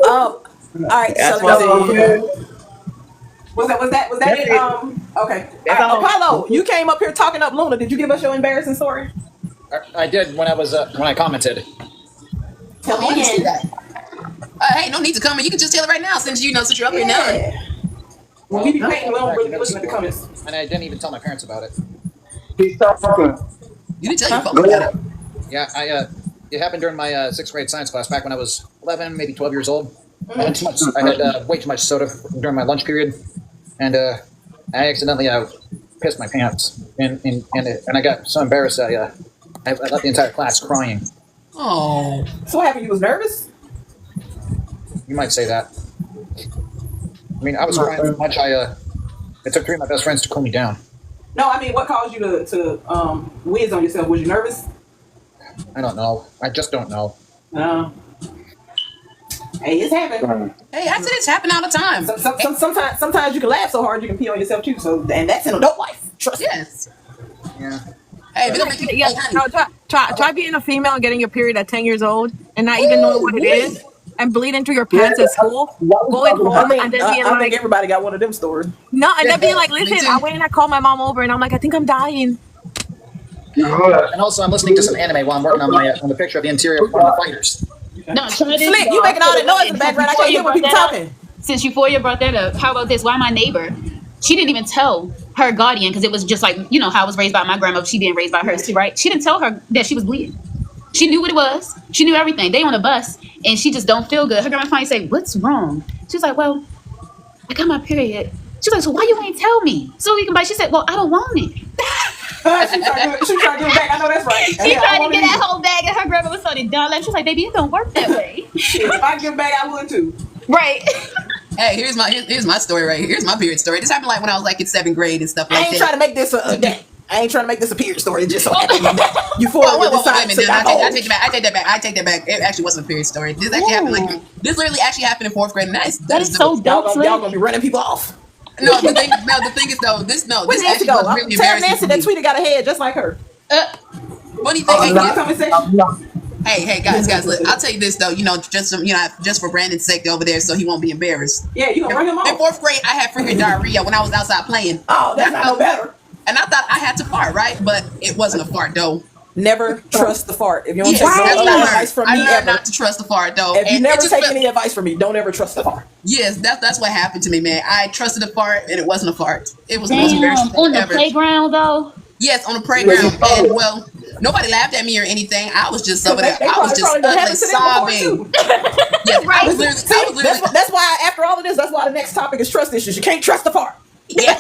All right. That's So what let's I'm see. saying. Was that That's it? it. Okay. That's All right, all. Apollo, you came up here talking up Luna. Did you give us your embarrassing story? I did when I commented. Tell Oh, I didn't see that. Hey, no need to comment. You can just tell it right now since you're up here now. Yeah. When we be painting, we don't really listen to the comments. And I didn't even tell my parents about it. he's talking. You didn't tell your folks about it. Yeah, it happened during my 6th grade science class back when I was 11, maybe 12 years old. I had way too much soda during my lunch period, and I accidentally pissed my pants, and I got so embarrassed I left the entire class crying. Oh. So what happened? You was nervous? You might say that. I mean, I was crying so much. It took 3 of my best friends to cool me down. No, I mean, what caused you to whiz on yourself? Was you nervous? I don't know. I just don't know. No. Hey, it's happened. Hey, accidents happen all the time. Sometimes you can laugh so hard you can pee on yourself too. So, and that's in adult life. Trust me. Yes. Yeah. Hey, if it don't make you, Yeah, hey, honey. no, try being a female and getting your period at 10 years old and not even knowing what it is and bleeding through your pants at school, going home and then being I think like, everybody got one of them stories. no, and then being like, Me listen, too. I went and I called my mom over and I'm like, I think I'm dying. And also, I'm listening to some anime while I'm working on the picture of the interior of one of the fighters. No, try this. Slick, you making all that noise in the background. I can't hear when people talking. Since Euphoria brought that up, how about this? Why my neighbor? She didn't even tell her guardian because it was just like, you know, how I was raised by my grandmother. She being raised by hers too, right? She didn't tell her that she was bleeding. She knew what it was. She knew everything. They on a bus and she just don't feel good. Her grandma finally say, "What's wrong?" She's like, "Well, I got my period." She's like, "So why you ain't tell me so we can buy?" She said, "Well, I don't want it." She tried to give it back. I know that's right. She tried to get that whole bag, and her grandma was so dumb. She was like, "Baby, it don't work that way." Shit, if I give it back, I would too. Right. Hey, here's my story right here. Here's my period story. This happened like when I was like in 7th grade and stuff I like ain't that. trying to make this I ain't trying to make this a period story. It just so happened that you Wait a decided minute, to I take that back. I take that back. It actually wasn't a period story. This actually happened this literally actually happened in 4th grade, and That is so dope. y'all gonna be running people off. No, the thing is though, this actually was really Tell embarrassing. Nancy that tweeted got a head just like her. Funny thing, Hey, guys, look, I'll tell you this though, just for Brandon's sake over there, so he won't be embarrassed. Yeah, you gonna bring him In on. 4th grade, I had freaking diarrhea when I was outside playing. Oh, that's not no better. And I thought I had to fart, right? But it wasn't a fart though. Never trust the fart. If you don't Yes, take that's any what I advice from learned. me I learned ever. not to trust the fart though. If you And never it just take felt- any advice from me, don't ever trust the fart. Yes, that's what happened to me, man. I trusted a fart and it wasn't a fart. It was the most embarrassing Damn. thing On the ever. playground though. Yes, on the playground, and well, nobody laughed at me or anything. I was just over there. I was just probably done ugly happened to them before, sobbing. too. Yes, I was literally. That's why after all of this, that's why the next topic is trust issues. You can't trust the fart. Yeah.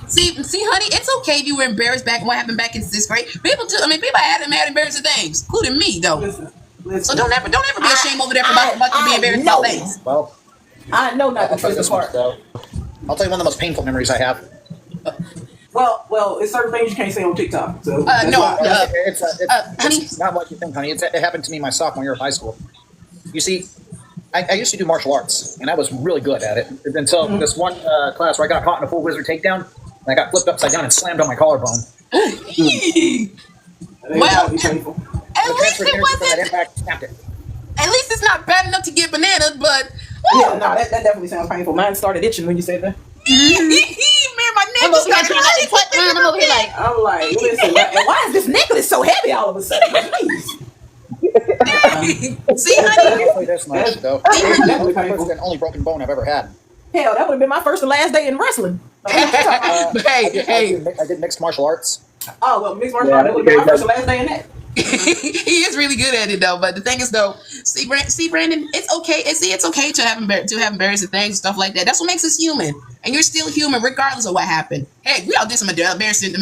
See, honey, it's okay if you were embarrassed back what happened back in 6th grade. People had embarrassing things, including me though. Listen. So don't ever be ashamed over there about you being embarrassed about things. Well, I know not to I'll tell trust you the this much fart. though. I'll tell you one of the most painful memories I have. Well, it's certain things you can't say on TikTok. So that's no, why- honey. It's not what you think, honey. It happened to me my sophomore year of high school. You see, I used to do martial arts, and I was really good at it until this one class where I got caught in a full wizard takedown, and I got flipped upside down and slammed on my collarbone. Well, That'd be painful. at least it That wasn't. impact snapped it. At least it's not bad enough to get bananas, but Yeah, no, that definitely sounds painful. Mine started itching when you said that. man, my neck I'm just over here got trying not to touch mine. I'm over here like, I'm like, listen, why is this necklace so heavy all of a sudden? Jeez. See, honey. I'll tell you this much though. Definitely That was painful. the only broken bone I've ever had. Hell, that would have been my first and last day in wrestling. Hey. I did mixed martial arts. Oh, well, mixed martial arts, that would have been my first and last day in that. He is really good at it though. But the thing is though, see Brandon, it's okay. It's okay to have embarrassing things and stuff like that. That's what makes us human, and you're still human regardless of what happened. Hey, we all did some embarrassing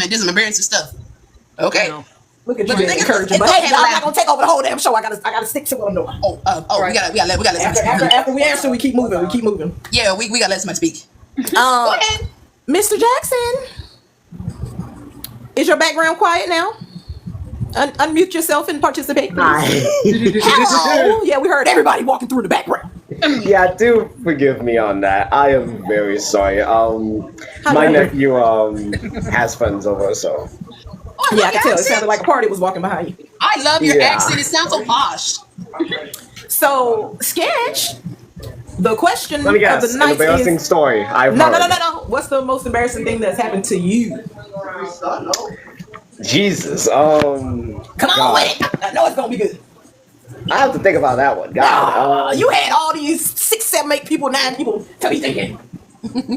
stuff. Okay. Look at But you the thing is, encouraging. it's But hey, okay no, to I'm laugh. not gonna take over the whole damn show. I gotta stick to what I'm doing. We gotta let After we answer, we keep moving. Yeah, we gotta let somebody speak. Go ahead. Mr. Jackson, is your background quiet now? Unmute yourself and participate, please. Oh, yeah, we heard everybody walking through the background. Yeah, do forgive me on that. I am very sorry. My nephew has friends over, so Yeah, I can tell. It sounded like a party was walking behind you. I love your Yeah. accent. It sounds so posh. So, Sketch, the question let me of guess. the An night embarrassing is... story. I've No. heard. What's the most embarrassing thing that's happened to you? Jesus. Come on with it. I know it's gonna be good. I have to think about that one. God. You had all these 6, 7, 8 people, 9 people to be thinking.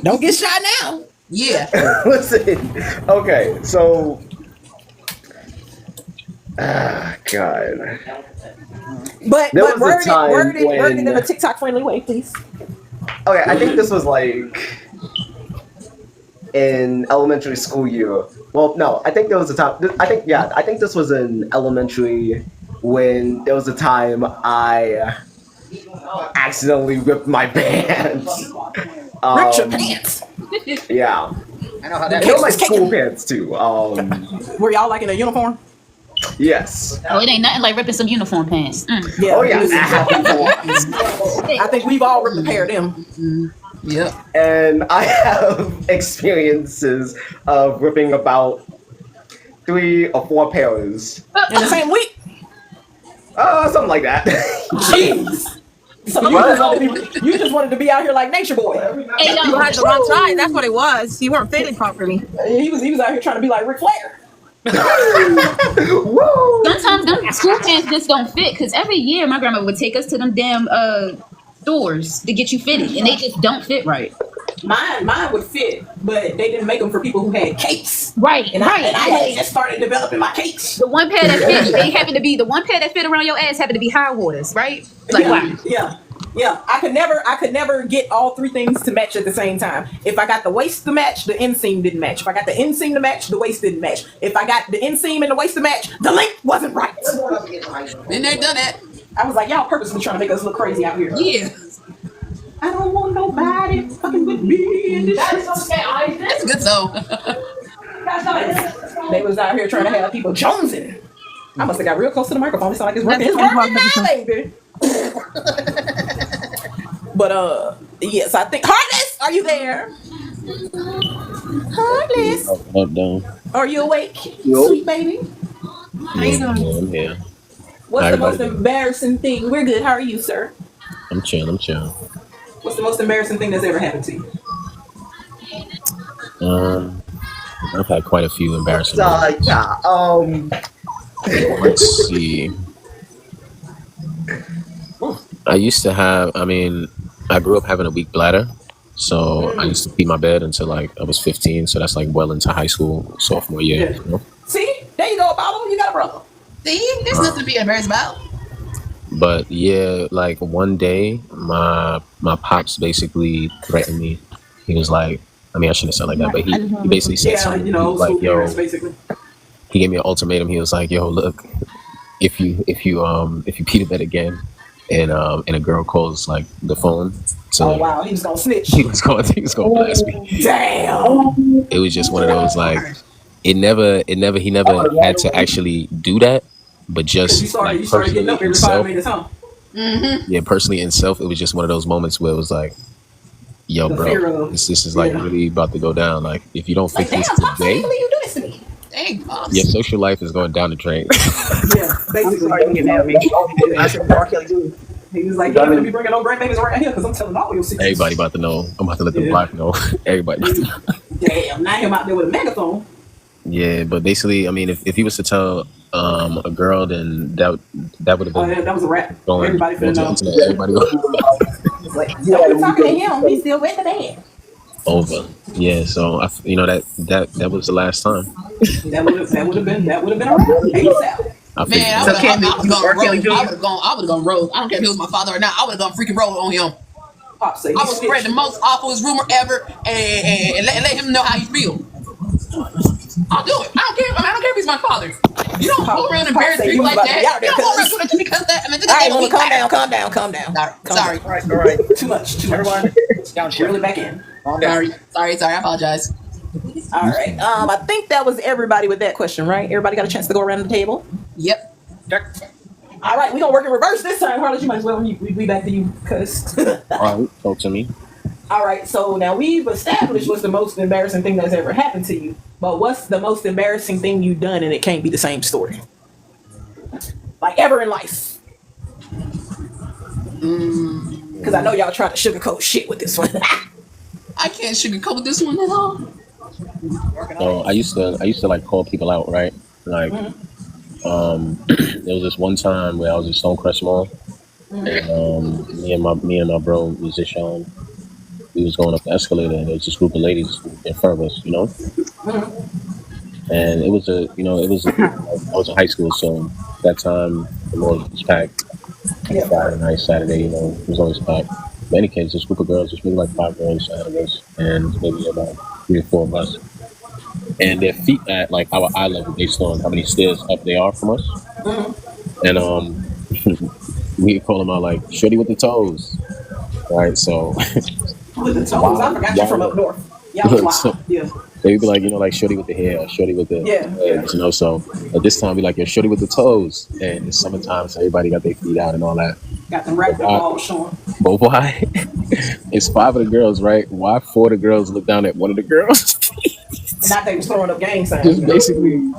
Don't get shy now. Yeah. Listen. Okay, so. God. But There was a word time it in when- a TikTok friendly way, please. Okay, I think this was like in elementary school year. Well, no, I think there was a time. I think this was in elementary when there was a time I accidentally ripped my pants. Ripped your pants. Yeah, I know how that they were my Kicking. school pants too. Were y'all like in a uniform? Yes. oh, it ain't nothing like ripping some uniform pants. Yeah. Oh yeah, listen, that happened once. I think we've all ripped a pair of them. Yep. And I have experiences of ripping about 3 or 4 pairs. In the same week. Something like that. Jeez. So you just wanted to be out here like Nature Boy. Hey, You yo, had the wrong size. That's what it was. You weren't fitting properly. He was out here trying to be like Ric Flair. Woo! sometimes them school pants just don't fit because every year my grandma would take us to them damn stores to get you fitted, and they just don't fit right. Mine would fit, but they didn't make them for people who had cakes. Right, And right. I had just started developing my cakes. The one pair that fit, they happened to be the one pair that fit around your ass happened to be high waters, right? Like wow. Yeah. I could never get all three things to match at the same time. If I got the waist to match, the inseam didn't match. If I got the inseam to match, the waist didn't match. If I got the inseam and the waist to match, the length wasn't right. Been there, done that. I was like, y'all purposely trying to make us look crazy out here. Yeah. I don't want nobody fucking with me in this shit. That's a good song. They was out here trying to have people jonesing. I must have got real close to the microphone. It sounded like it's working now, baby. But yes, I think Heartless, are you there? Heartless, Up, down. are you awake, Yo. sweet baby? Yeah, I'm here. What's Hi, the most everybody. embarrassing thing? We're good. How are you, sir? I'm chilling. What's the most embarrassing thing that's ever happened to you? I've had quite a few embarrassing moments. Let's see. I used to have, I grew up having a weak bladder. So I used to pee my bed until like I was 15. So that's like well into high school, sophomore year. Yeah. You know? See, there you go, Apollo. You got a brother. See, there's nothing to be embarrassed about. But yeah, like one day, my pops basically threatened me. He was like, I shouldn't have said like that, but he basically said something. You know, He was like, school yo, parents, basically. he gave me an ultimatum. He was like, yo, look, if you pee the bed again, and a girl calls like the phone, so Oh wow, he was gonna snitch. he was going to blast me. Damn. It was just one of those like he never had to actually do that, but just You started, like you started getting personally up every 5 himself, minutes, huh? yeah, personally himself, it was just one of those moments where it was like, yo, The fear bro, of- this is like yeah. really about to go down. Like if you don't Like, fix damn, this Pops, I can't today, believe you do this to me. Dang, Pops. your social life is going down the drain. Yeah, basically. Sorry, you get mad at me. I said R. Kelly too. He was like, you're gonna be bringing no grandbabies around here because I'm telling all your secrets. Everybody about to know. I'm about to let the Yeah. block know. Everybody about to know. Damn, not him out there with a megaphone. Yeah, but basically, if he was to tell a girl, then that would have Oh, been yeah, that was a rap. going Everybody going finna to the know. internet. Everybody go Like, don't be talking to him. He's still with the band. over. Yeah, so that was the last time. That would have been a rap. ASAP. I figured, Man, I So would Ken, have you R. Kelly gone rogue. Jr.? I would have gone rogue. I don't care if he was my father or not. I would have gone freaking rogue on him. Pop say I would spread the most awfulest rumor ever and let him know how you feel. I'll do it. I don't care. I don't care if he's my father. You don't go around and embarrass say people you like about to be that. out there, You don't go around cuz. doing that because that. All right, well, calm down. Sorry. All right. Too much. Everyone, down Really shift. back in. Calm down. Sorry. I apologize. All right. I think that was everybody with that question, right? Everybody got a chance to go around the table. Yep. Check. All right, we're gonna work in reverse this time. Harlan, you might as well we back to you, cuz. all right, talk to me. All right, so now we've established what's the most embarrassing thing that's ever happened to you. But what's the most embarrassing thing you've done and it can't be the same story? Like ever in life. Because I know y'all trying to sugarcoat shit with this one. I can't sugarcoat this one at all. So I used to like call people out, right? Like, there was this one time where I was at Stonecrest Mall, and me and my bro was just we was going up the escalator, and there was this group of ladies in front of us, you know. And I was in high school, so that time the mall was packed. Friday night, Saturday, it was always packed. In any case, this group of girls, there's maybe like 5 girls ahead of us, and maybe about 3 or 4 of us. And their feet at like our eye level based on how many stairs up they are from us. And we call them out like shorty with the toes. Right, so With the toes, I forgot you from up north. Y'all was So- wild. Yeah. they'd be like, like shorty with the hair, or shorty with the Yeah. legs, So at this time, we like, yo, shorty with the toes. And it's summertime, so everybody got their feet out and all that. Got them racked balls showing. But why? It's 5 of the girls, right? Why 4 of the girls look down at one of the girls? Not they was throwing up gang signs. Just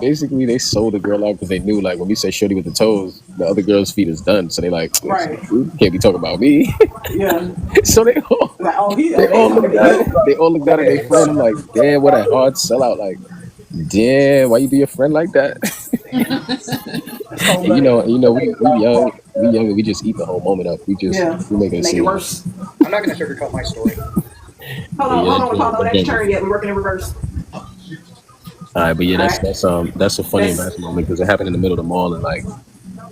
basically, they sold the girl out because they knew, like, when we say shorty with the toes, the other girl's feet is done. So they like, Right. you can't be talking about me. Yeah. So they all Like, oh, they all looked down at their friend. I'm like, damn, what a hard sellout. Like, damn, why you do your friend like that? And we young and we just eat the whole moment up. We make it Make it scene. worse. I'm not going to sugarcoat my story. Hold But on, yeah, hold on, Apollo. It ain't your that- turn yet. We're working in reverse. all right, but yeah, All right. that's a funny That's- embarrassing moment because it happened in the middle of the mall and like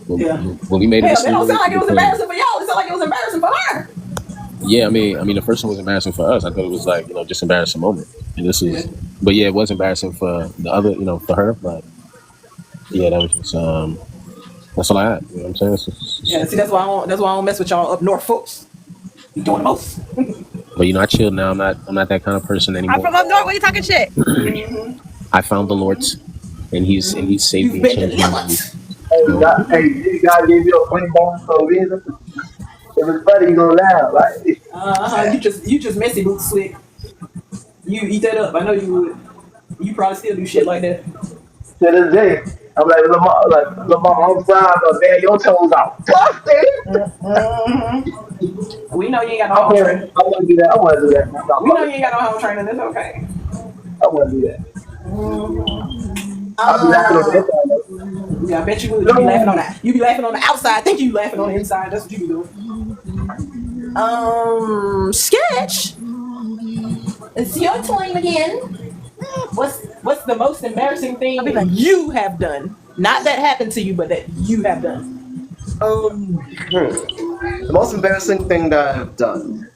Yeah. when we made a Hell, that don't decision. sound like it was between- embarrassing for y'all. It sounded like it was embarrassing for her. Yeah, I mean, the first one was embarrassing for us. I thought it was like just embarrassing moment, and this is, but yeah, it was embarrassing for the other, for her. But yeah, that was just that's all I had. You know what I'm saying? Yeah, see, that's why I don't mess with y'all up north folks. You doing the most. But I chilled now. I'm not that kind of person anymore. I'm from up north. What are you talking shit? I found the Lord, and he's saved me. You've been and changed my delivered. life. Hey, God gave you a funny bone for a reason. If it's funny, you gonna laugh, right? You just messy boots slick. You eat that up. I know you would. You probably still do shit like that. To this day, I'm like, Lamar, I'm proud of man, your toes are busted. We know you ain't got no I home training. want to do that. I want to do that. We know you ain't got no home training. That's okay. I want to do that. I'll be laughing on the inside. Yeah, I bet you would. You be laughing on that. You be laughing on the outside. I think you laughing on the inside. That's what you be doing. Sketch. It's your time again. What's the most embarrassing thing you have done? Not that happened to you, but that you have done. The most embarrassing thing that I've done.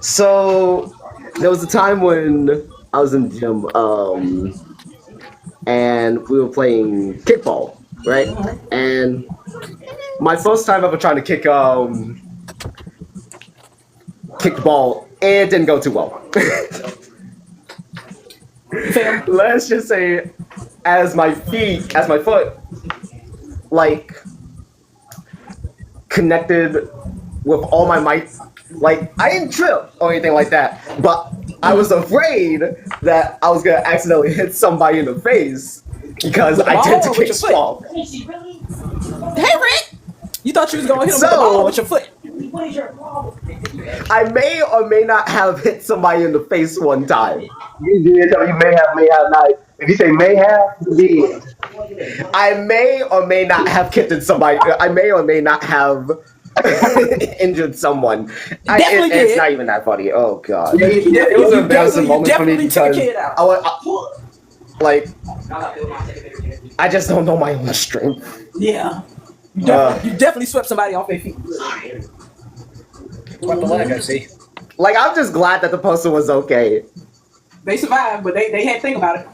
So there was a time when I was in the gym, and we were playing kickball, right? And my first time ever trying to kick the ball, it didn't go too well. Let's just say, as my foot, like, connected with all my might. Like, I didn't trip or anything like that, but I was afraid that I was gonna accidentally hit somebody in the face because I tend to kick strong. Hey, Rick! You thought you was gonna hit him with the ball with your foot. I may or may not have hit somebody in the face one time. You may have not. If you say may have, you did. I may or may not have kicked somebody. I may or may not have injured someone. It's not even that funny. Oh god, it was an embarrassing moment for me because I just don't know my own strength. Yeah, you definitely swept somebody off their feet. Swept the leg, I see. Like, I'm just glad that the person was okay. They survived, but they had to think about it.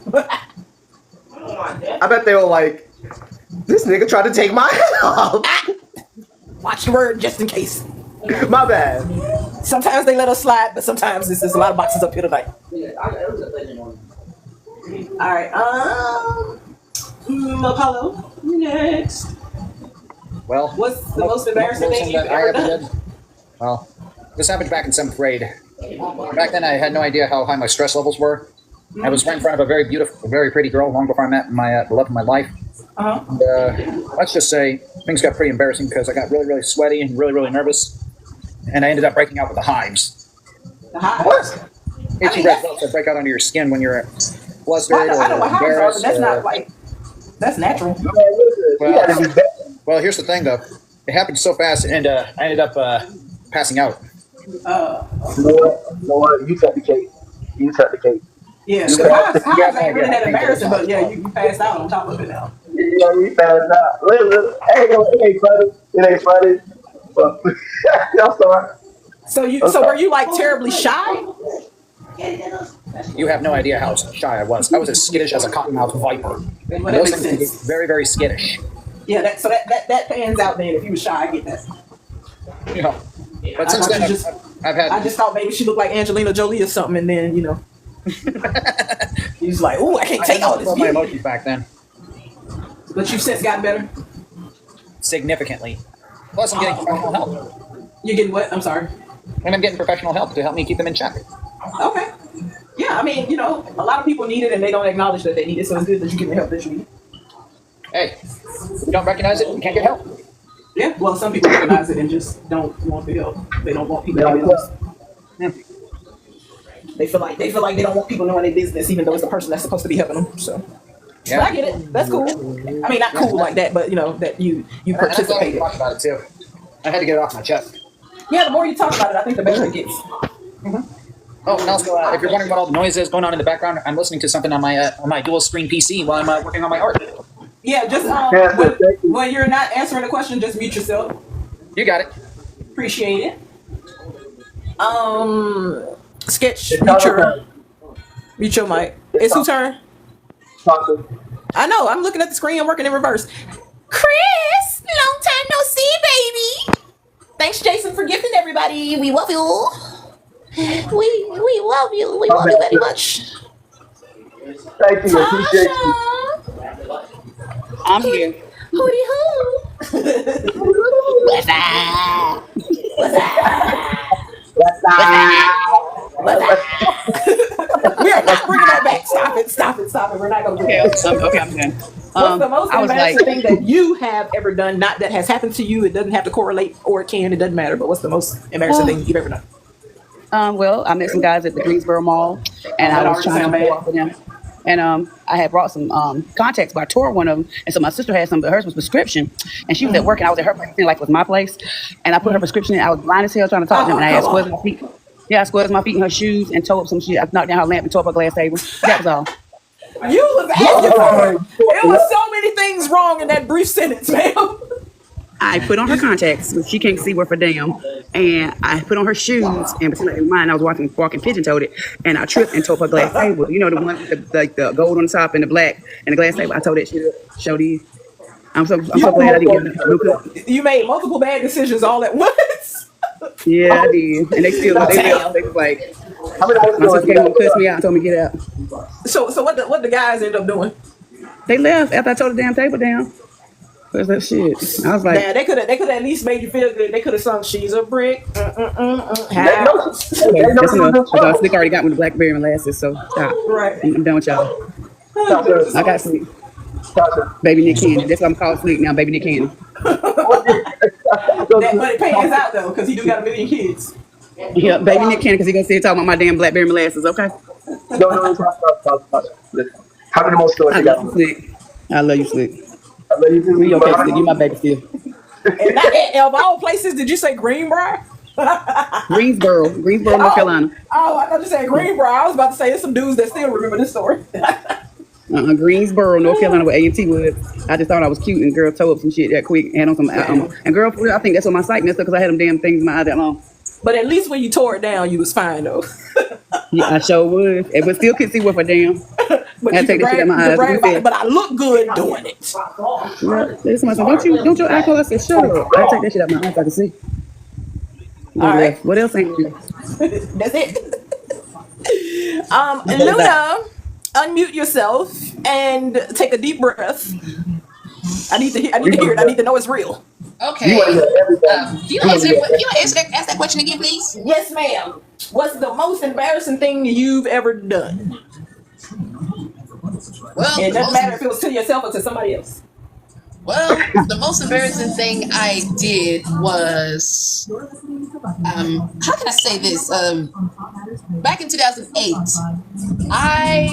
I bet they were like, this nigga tried to take my help. Watch the word just in case. My bad. Sometimes they let us slide, but sometimes there's a lot of boxes up here tonight. Alright, Apollo, next. Well, What's the most embarrassing thing you've ever done? Well, this happened back in 7th grade. Back then, I had no idea how high my stress levels were. I was right in front of a very beautiful, very pretty girl long before I met the love of my life. And, let's just say things got pretty embarrassing because I got really, really sweaty and really, really nervous. And I ended up breaking out with the hives. The hives? Itchy red welts that break out under your skin when you're flustered or I know what hives are, but embarrassed. that's not like, that's natural. Well, here's the thing, though. It happened so fast, and I ended up passing out. Lord, you took the cake. You took the cake. Yeah, the hives ain't really that embarrassing, but yeah, you passed out on top of it now. Yeah, you passed out. Listen, it ain't funny. It ain't funny. But I'm sorry. So were you like terribly shy? You have no idea how shy I was. I was as skittish as a cottonmouth viper. Well, that makes sense. Very, very skittish. Yeah, that pans out then. If you was shy, I get that. You know, but since then, I just thought maybe she looked like Angelina Jolie or something, and then he's like, "Ooh, I can't take all this." My emotions back then. But you've since gotten better. Significantly. Plus, I'm getting professional help. You're getting what? I'm sorry. And I'm getting professional help to help me keep them in check. Okay. Yeah, I mean, a lot of people need it and they don't acknowledge that they need it, so it's good that you get the help that you need. Hey, if you don't recognize it, you can't get help. Yeah, well, some people recognize it and just don't want the help. They don't want people knowing their business. They feel like they don't want people knowing their business, even though it's the person that's supposed to be helping them. So, Yeah. But I get it. That's cool. I mean, not cool like that, but that you participated. I talked about it too. I had to get it off my chest. Yeah, the more you talk about it, I think the better it gets. Oh, and also, if you're wondering what all the noises going on in the background, I'm listening to something on my dual screen PC while I'm working on my art. Yeah, just when you're not answering the question, just mute yourself. You got it. Appreciate it. Sketch, mute your mic. It's whose turn? I know. I'm looking at the screen. I'm working in reverse. Chris, long time no see, baby. Thanks, Jason, for gifting everybody. We love you. We love you. We love you very much. Thank you. Appreciate you. I'm here. Hootie hoo. What's up? We are not bringing that back. Stop it. We're not going to do that. Okay, I'm done. What's the most I was embarrassing thing that you have ever done? Not that has happened to you. It doesn't have to correlate, or it can. It doesn't matter. But what's the most embarrassing thing you've ever done? Well, I met some guys at the Greensboro Mall, and I was trying to walk with them. And I had brought some contacts, but I tore one of them. And so my sister had some, but hers was prescription. And she was at work, and I was at her place, like it was my place. And I put her prescription in. I was blind as hell trying to talk to them, and I had squares my feet. Yeah, I squared my feet in her shoes and tore up some shit. I knocked down her lamp and tore up her glass table. That was all. You was asking for it. There was so many things wrong in that brief sentence, ma'am. I put on her contacts, which she can't see worth a damn, and I put on her shoes, and between mine, I was walking pigeon-toed it, and I tripped and tore up her glass table. You know, the one with the gold on the top and the black and the glass table. I tore that shit up. Show these. I'm so glad I didn't get it. You made multiple bad decisions all at once. Yeah, I did, and they still they was like, my sister came and cussed me out and told me to get out. So what the guys end up doing? They left after I tore the damn table down. Where's that shit? I was like, yeah, they could have at least made you feel good. They could have sung "She's a Brick." That's enough. Because Slick already got me the blackberry molasses, so stop. Right. I'm done with y'all. I got Slick. Baby Nick Cannon. That's what I'm calling Slick now, Baby Nick Cannon. But it pays out though, because he do got a million kids. Yeah, Baby Nick Cannon, because he gonna sit talking about my damn blackberry molasses. Okay. No, stop. How many more stories I you got? love you, Slick. I love you, Slick. I love you too. You okay, Slick? You my baby still. And of all places, did you say Greenbrier? Greensboro, North Carolina. Oh, I thought you said Greenbrier. I was about to say there's some dudes that still remember this story. Greensboro, North Carolina, where A&T was. I just thought I was cute, and girl tore up some shit that quick. Had on some, and girl, for real, I think that's what my sight messed up because I had them damn things in my eye that long. But at least when you tore it down, you was fine though. Yeah, I sure was. But still couldn't see worth a damn. But I take that shit out my eyes. But I look good doing it. Yeah, there's somebody saying, don't your eye color? I said, shut up. I take that shit out my eyes so I can see. All right. What else ain't you? That's it. Luna, unmute yourself and take a deep breath. I need to hear it. I need to know it's real. Okay. Can you answer ask that question again, please? Yes, ma'am. What's the most embarrassing thing you've ever done? Well, it doesn't matter if it was to yourself or to somebody else. Well, the most embarrassing thing I did was, how can I say this? Back in 2008, I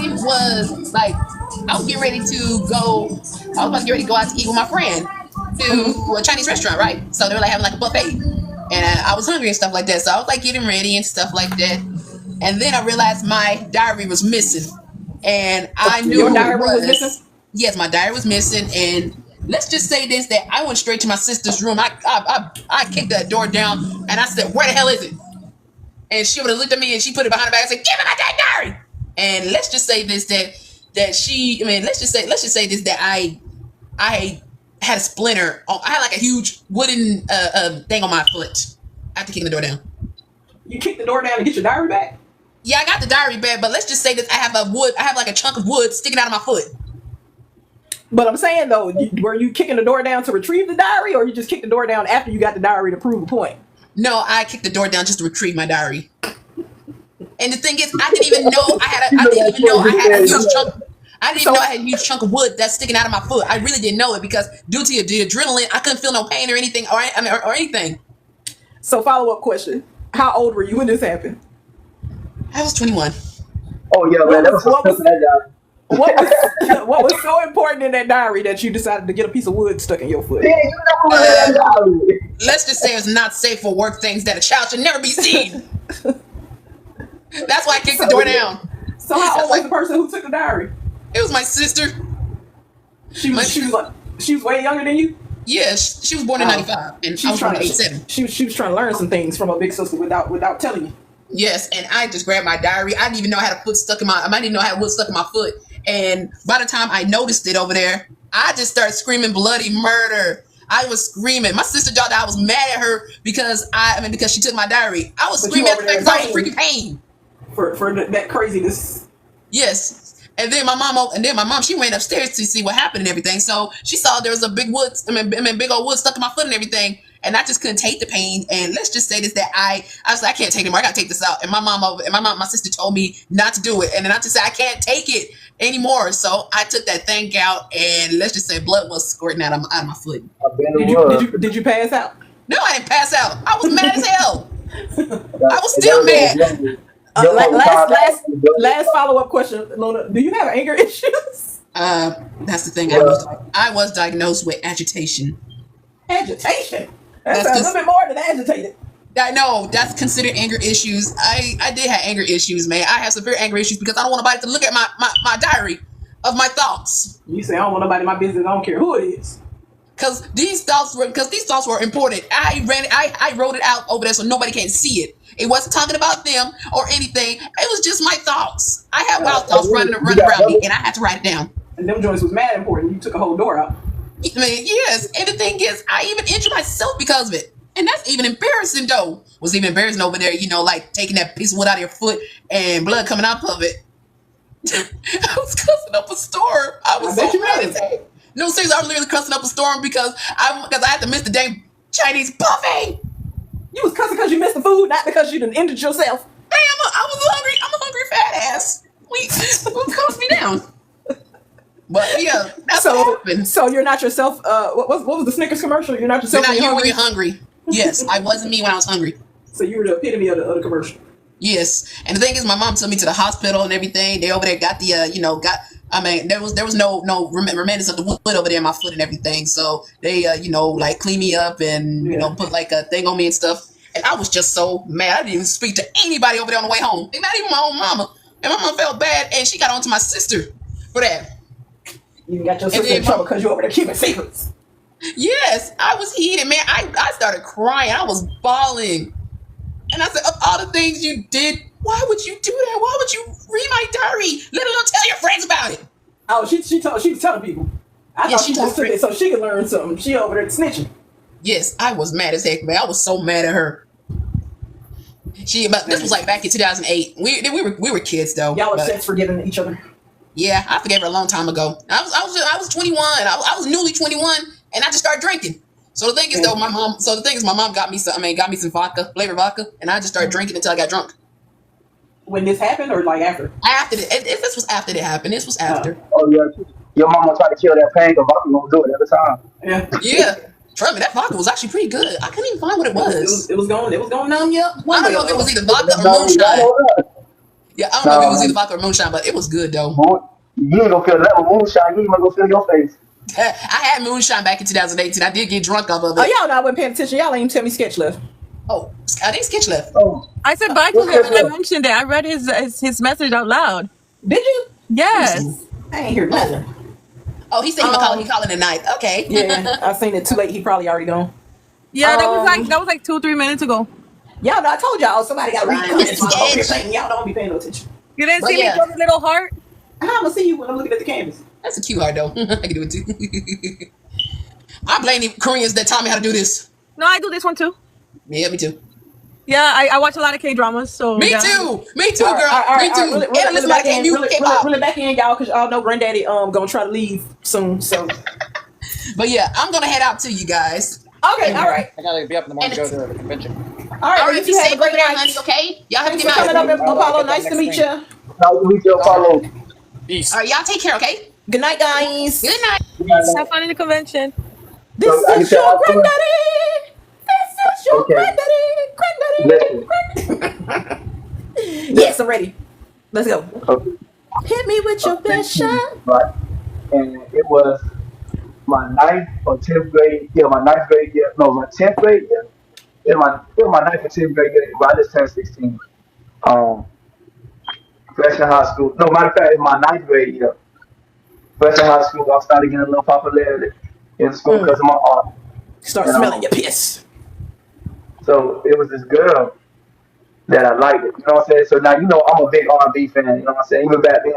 was getting ready to go. I was about to get ready to go out to eat with my friend to a Chinese restaurant, right? So they were having a buffet, and I was hungry and stuff like that. So I was getting ready and stuff like that, and then I realized my diary was missing, and I knew your diary was missing. Yes, my diary was missing, and let's just say this: that I went straight to my sister's room. I kicked that door down, and I said, "Where the hell is it?" And she would have looked at me, and she put it behind her back and said, "Give me my diary." And let's just say this: let's just say this: that I had a splinter. I had a huge wooden thing on my foot after kicking the door down. You kicked the door down to get your diary back? Yeah, I got the diary back, but let's just say that I have a chunk of wood sticking out of my foot. But I'm saying though, were you kicking the door down to retrieve the diary, or you just kicked the door down after you got the diary to prove a point? No, I kicked the door down just to retrieve my diary. And the thing is, I didn't even know I had a huge chunk. I didn't know I had a huge chunk of wood that's sticking out of my foot. I really didn't know it because due to the adrenaline, I couldn't feel no pain or anything or anything. So follow-up question: how old were you when this happened? I was 21. Oh yeah, man, that was what was so important in that diary that you decided to get a piece of wood stuck in your foot? Let's just say it's not safe for work things that a child should never be seen. That's why I kicked the door down. So how old was the person who took the diary? It was my sister. She was way younger than you. Yeah, she was born in '95, and I was born in '87. She was trying to learn some things from her big sister without telling you. Yes, and I just grabbed my diary. I didn't even know I had a foot stuck in my. I didn't know I had wood stuck in my foot. And by the time I noticed it over there, I just started screaming bloody murder. I was screaming. My sister thought that I was mad at her because because she took my diary. I was screaming at the fact I was freaking pain. For that craziness. Yes. And then my mom, she went upstairs to see what happened and everything. So she saw there was a big big old wood stuck in my foot and everything. And I just couldn't take the pain. And let's just say this, that I was like, I can't take it anymore. I gotta take this out. And my sister told me not to do it. And then I just said, I can't take it anymore. So I took that thing out, and let's just say blood was squirting out of my foot. Did you pass out? No, I didn't pass out. I was mad as hell. I was still mad. Last follow-up question, Luna. Do you have anger issues? That's the thing. I was diagnosed with agitation. Agitation? That's a little bit more than agitated. I know, that's considered anger issues. I did have anger issues, man. I have severe anger issues because I don't want nobody to look at my diary of my thoughts. You say I don't want nobody in my business. I don't care who it is. Because these thoughts were important. I wrote it out over there so nobody can see it. It wasn't talking about them or anything. It was just my thoughts. I had wild thoughts running around me, and I had to write it down. And them joints was mad important. You took a whole door out. I mean, yes. And the thing is, I even injured myself because of it. And that's even embarrassing, though. Was even embarrassing over there, like taking that piece of wood out of your foot and blood coming out of it. I was cussing up a storm. I was so mad as heck. No, seriously, I was literally cussing up a storm because I had to miss the dang Chinese buffet. You was cussing because you missed the food, not because you done injured yourself. Damn, I was hungry. I'm a hungry fat ass. Who calms me down? But yeah, that's what happened. So you're not yourself. What was the Snickers commercial? You're not yourself. You're not you when you're hungry. Yes, I wasn't me when I was hungry. So you were the epitome of the commercial. Yes, and the thing is, my mom took me to the hospital and everything. They over there got the there was no remains of the wood over there in my foot and everything. So they like clean me up and put like a thing on me and stuff. And I was just so mad. I didn't even speak to anybody over there on the way home. Not even my own mama. And my mom felt bad, and she got on to my sister for that. You got your sister in trouble because you over there keeping secrets. Yes, I was heated, man. I started crying. I was bawling. And I said, of all the things you did, why would you do that? Why would you read my diary? Let alone tell your friends about it. Oh, she was telling people. I thought she just took it so she could learn something. She over there snitching. Yes, I was mad as heck, man. I was so mad at her. This was like back in 2008. We were kids though. Y'all were since forgiving each other. Yeah, I forgave her a long time ago. I was 21. I was newly 21, and I just started drinking. So the thing is though, my mom got me some vodka, flavored vodka, and I just started drinking until I got drunk. When this happened, or like after? After this was after it happened. This was after. Oh yeah, your mama tried to kill that pain, because vodka gonna do it every time. Yeah. Trust me, that vodka was actually pretty good. I couldn't even find what it was. It was going numb you up. I don't know if it was either vodka or moonshine. Yeah, I don't know if it was either vodka or moonshine, but it was good though. You ain't gonna feel that with moonshine. You ain't gonna feel your face. I had moonshine back in 2018. I did get drunk off of it. Oh, y'all know I wasn't paying attention. Y'all ain't even tell me sketch left. Oh, I didn't sketch left. Oh. I said bye to him and I mentioned it. I read his message out loud. Did you? Yes. I ain't hear nothing. Oh, he said he calling it night. Okay. Yeah, I seen it too late. He probably already gone. Yeah, that was like 2-3 minutes ago. Y'all know I told y'all somebody got to read comments. Y'all don't be paying no attention. You didn't see me throw the little heart? I'm gonna see you when I'm looking at the canvas. That's a cute heart though. I can do it too. I blame the Koreans that taught me how to do this. No, I do this one too. Yeah, me too. Yeah, I watch a lot of K-dramas, so Me too, girl. Me too. Really back in, y'all, because y'all know Granddaddy gonna try to leave soon. So, but yeah, I'm gonna head out to you guys. Okay, all right. I gotta be up in the morning to go to the convention. All right, you have a great night. Okay, y'all have a good night. Coming up, Apollo. Nice to meet you. Nice to meet you, Apollo. Peace. All right, y'all take care. Okay. Good night, guys. Good night. Have fun in the convention. This is your granddaddy. This is your granddaddy. Yes, I'm ready. Let's go. Okay. Hit me with your best shot. Right. And it was my 9th or 10th grade. Yeah, my 9th grade year. No, my 10th grade year. It was my 9th or 10th grade year. I just turned 16. freshman high school. No, matter of fact, in my ninth grade year, freshman high school, I started getting a little popularity in school because of my art. Start smelling your piss. So it was this girl that I liked it. You know what I'm saying? So now you know I'm a big R&B fan. You know what I'm saying? Even back then,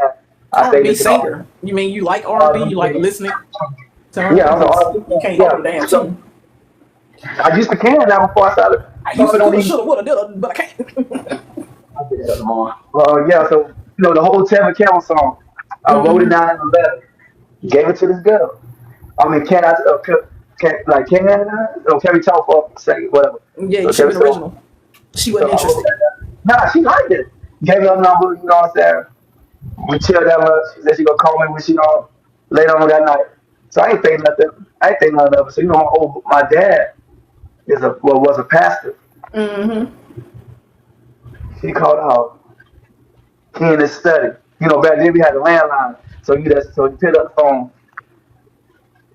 I R&B stayed singer. You mean you like R&B? You like listening to R&B? Yeah, I'm an R&B. You can't hold a damn tune. I used to can now before I started. I used to do shoulda, woulda, did but I can't. Well, yeah. So you know the whole Tevin Campbell song. I wrote it down in the letter, gave it to this girl. I mean, can I? Can we talk for a second? Whatever. Yeah, you should be original. She wasn't interested. Nah, she liked it. Gave her a number. You know what I'm saying? We chilled that much. She said she gonna call me when she later on that night. So I ain't think nothing. I ain't think nothing of it. So you know, my dad was a pastor. Mm-hmm. He called out. He in his study. You know, back then we had the landline. So he picked up the phone.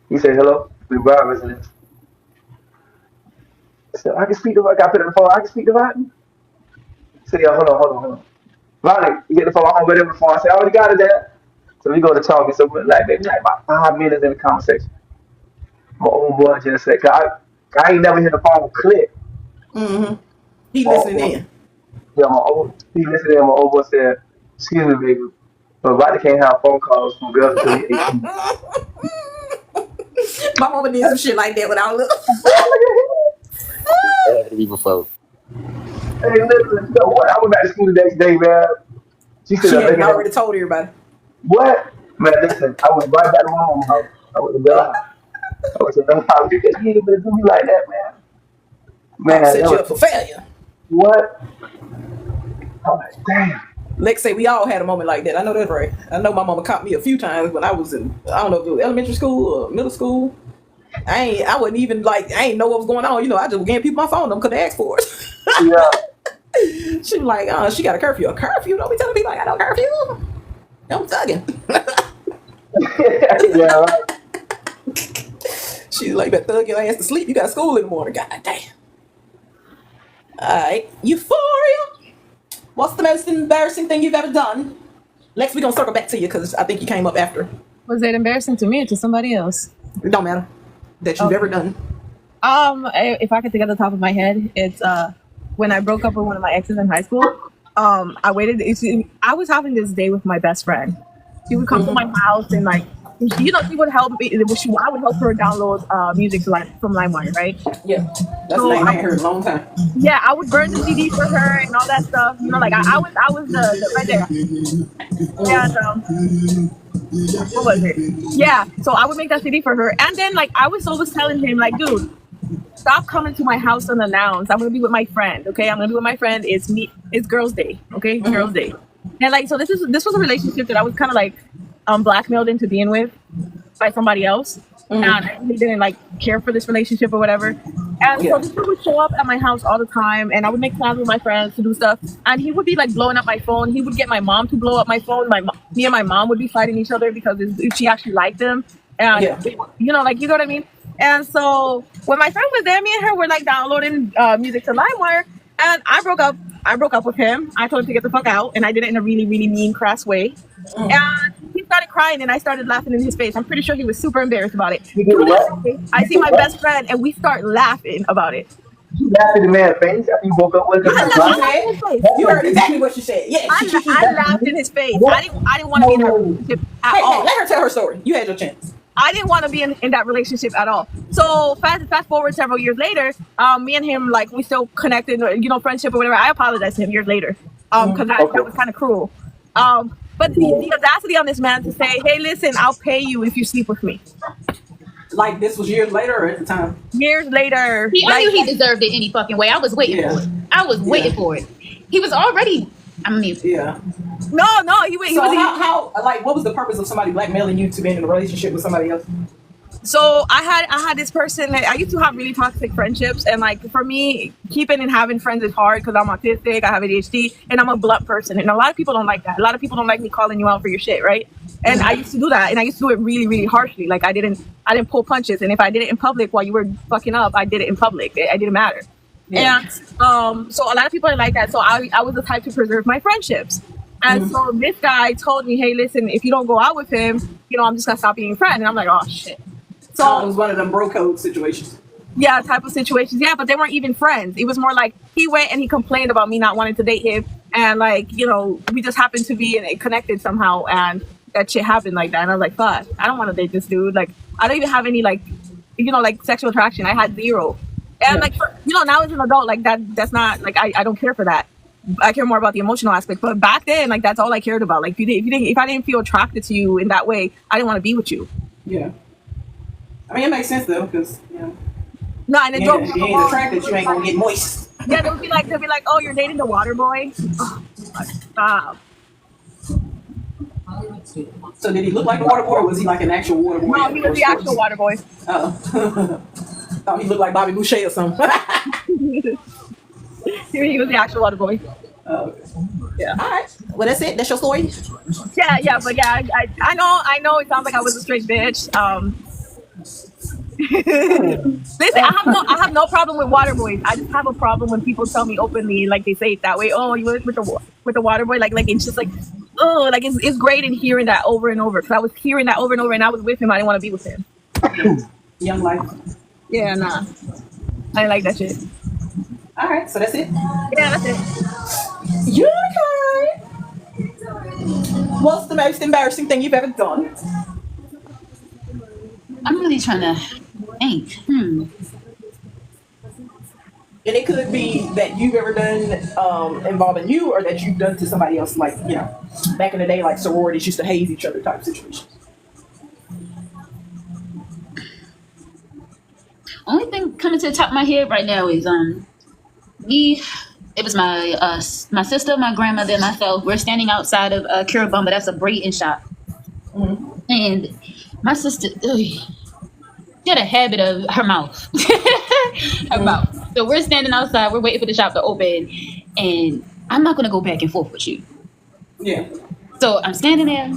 He said, "Hello, Big Bob, isn't it?" I said, "I can speak to." I got put on the phone. I can speak to Rodney. I said, "Yeah, hold on. Rodney, you get the phone. I'm ready with the phone." I said, "I already got it there." So we go to talking. So we're like about 5 minutes in the conversation. My old boy just said, I ain't never heard the phone click. Mm-hmm. He listening in. Yeah, he listening in. My old boy said, "Excuse me, baby, but Rodney can't have phone calls from girls until he's 18. My mama did some shit like that when I was Before. Hey, listen, you know what? I went back to school the next day, man. She said, I already told everybody. What? Man, listen, I went right back to my mom's house. I went to the house. I went to the house. You ain't even do me like that, man. Man, I set you up for failure. What? I'm like, damn. Lex say we all had a moment like that. I know that's right. I know my mama caught me a few times when I was in, I don't know if it was elementary school or middle school. I wasn't even like, I ain't know what was going on. You know, I just gave people my phone number because they asked for it. Yeah. She was like, she got a curfew. A curfew? Don't be telling people I got no curfew. I'm thugging. Yeah, right. She's like, better thug your ass to sleep. You got school in the morning. God damn. Alright. Euphoria. What's the most embarrassing thing you've ever done? Lex, we're going to circle back to you because I think you came up after. Was it embarrassing to me or to somebody else? It don't matter. That you've ever done. If I could think at the top of my head, it's when I broke up with one of my exes in high school. I waited. I was having this day with my best friend. She would come to my house and like, she would help me. I would help her download music from LimeWire, right? Yeah, that's the name I ain't heard in a long time. Yeah, I would burn the CD for her and all that stuff. You know, like I was the right there. Yeah. What was it? Yeah. So I would make that CD for her, and then like I was always telling him, like, dude, stop coming to my house unannounced. I'm gonna be with my friend. Okay, I'm gonna be with my friend. It's girls' day. Okay, girls' day. And like, so this was a relationship that I was kind of like blackmailed into being with by somebody else. And he didn't like care for this relationship or whatever. And so this dude would show up at my house all the time, and I would make plans with my friends to do stuff. And he would be like blowing up my phone. He would get my mom to blow up my phone. Me and my mom would be fighting each other because she actually liked him. And you know, like, you know what I mean? And so when my friend was there, me and her were like downloading music to LimeWire, and I broke up with him. I told him to get the fuck out, and I did it in a really, really mean, crass way. And he started crying, and I started laughing in his face. I'm pretty sure he was super embarrassed about it. I see my best friend, and we start laughing about it. You laughed in the man's face after you woke up with him? You heard exactly what she said. Yeah, I laughed in his face. I didn't want to be in that relationship at all. Hey, let her tell her story. You had your chance. I didn't want to be in that relationship at all. So fast forward several years later, me and him, like, we still connected, you know, friendship or whatever. I apologized to him years later because that was kind of cruel. But the audacity on this man to say, hey, listen, I'll pay you if you sleep with me. Like, this was years later or at the time? Years later. I knew he deserved it any fucking way. I was waiting for it. I was waiting for it. He was already, No, he was. How what was the purpose of somebody blackmailing you to be in a relationship with somebody else? So I had this person that I used to have really toxic friendships, and like for me, keeping and having friends is hard because I'm autistic, I have ADHD, and I'm a blunt person, and a lot of people don't like that. A lot of people don't like me calling you out for your shit, right? And I used to do that, and I used to do it really, really harshly. Like I didn't pull punches, and if I did it in public while you were fucking up, I did it in public. It didn't matter. Yeah. And so a lot of people are like that. So I was the type to preserve my friendships. And so this guy told me, hey, listen, if you don't go out with him, you know, I'm just gonna stop being your friend. And I'm like, oh shit. So it was one of them bro code situations. Yeah, type of situations. Yeah, but they weren't even friends. It was more like he went and he complained about me not wanting to date him, and like, you know, we just happened to be connected somehow, and that shit happened like that. And I was like, fuck, I don't want to date this dude. Like, I don't even have any like, you know, like sexual attraction. I had zero. And like, you know, now as an adult, like that's not like I don't care for that. I care more about the emotional aspect. But back then, like that's all I cared about. Like if I didn't feel attracted to you in that way, I didn't want to be with you. Yeah. I mean, it makes sense though, because you know. No, and it drove me. You ain't attracted, you ain't gonna get moist. Yeah, they'll be like, oh, you're dating the water boy. Oh, stop. So did he look like a water boy, or was he like an actual water boy? No, he was the actual water boy. Oh. Thought he looked like Bobby Boucher or something. He was the actual water boy. Oh, okay. Yeah. All right. Well, that's it. That's your story. Yeah, but yeah, I know. It sounds like I was a straight bitch. Listen, I have no problem with water boys. I just have a problem when people tell me openly, like they say it that way. Oh, you were with the water boy, like it's just like, oh, like it's great in hearing that over and over. Because I was hearing that over and over, and I was with him. I didn't want to be with him. Young life. Yeah, nah, I didn't like that shit. All right, so that's it. Yeah, that's it. Unicorn. What's the most embarrassing thing you've ever done? I'm really trying to think. And it could be that you've ever done involving you, or that you've done to somebody else, like, you know, back in the day, like sororities used to haze each other type situations. Only thing coming to the top of my head right now is it was my sister, my grandmother, and myself. We're standing outside of Curabumba. That's a braiding shop. And my sister, she had a habit of her mouth. Her mouth. So we're standing outside. We're waiting for the shop to open. And I'm not going to go back and forth with you. Yeah. So I'm standing there.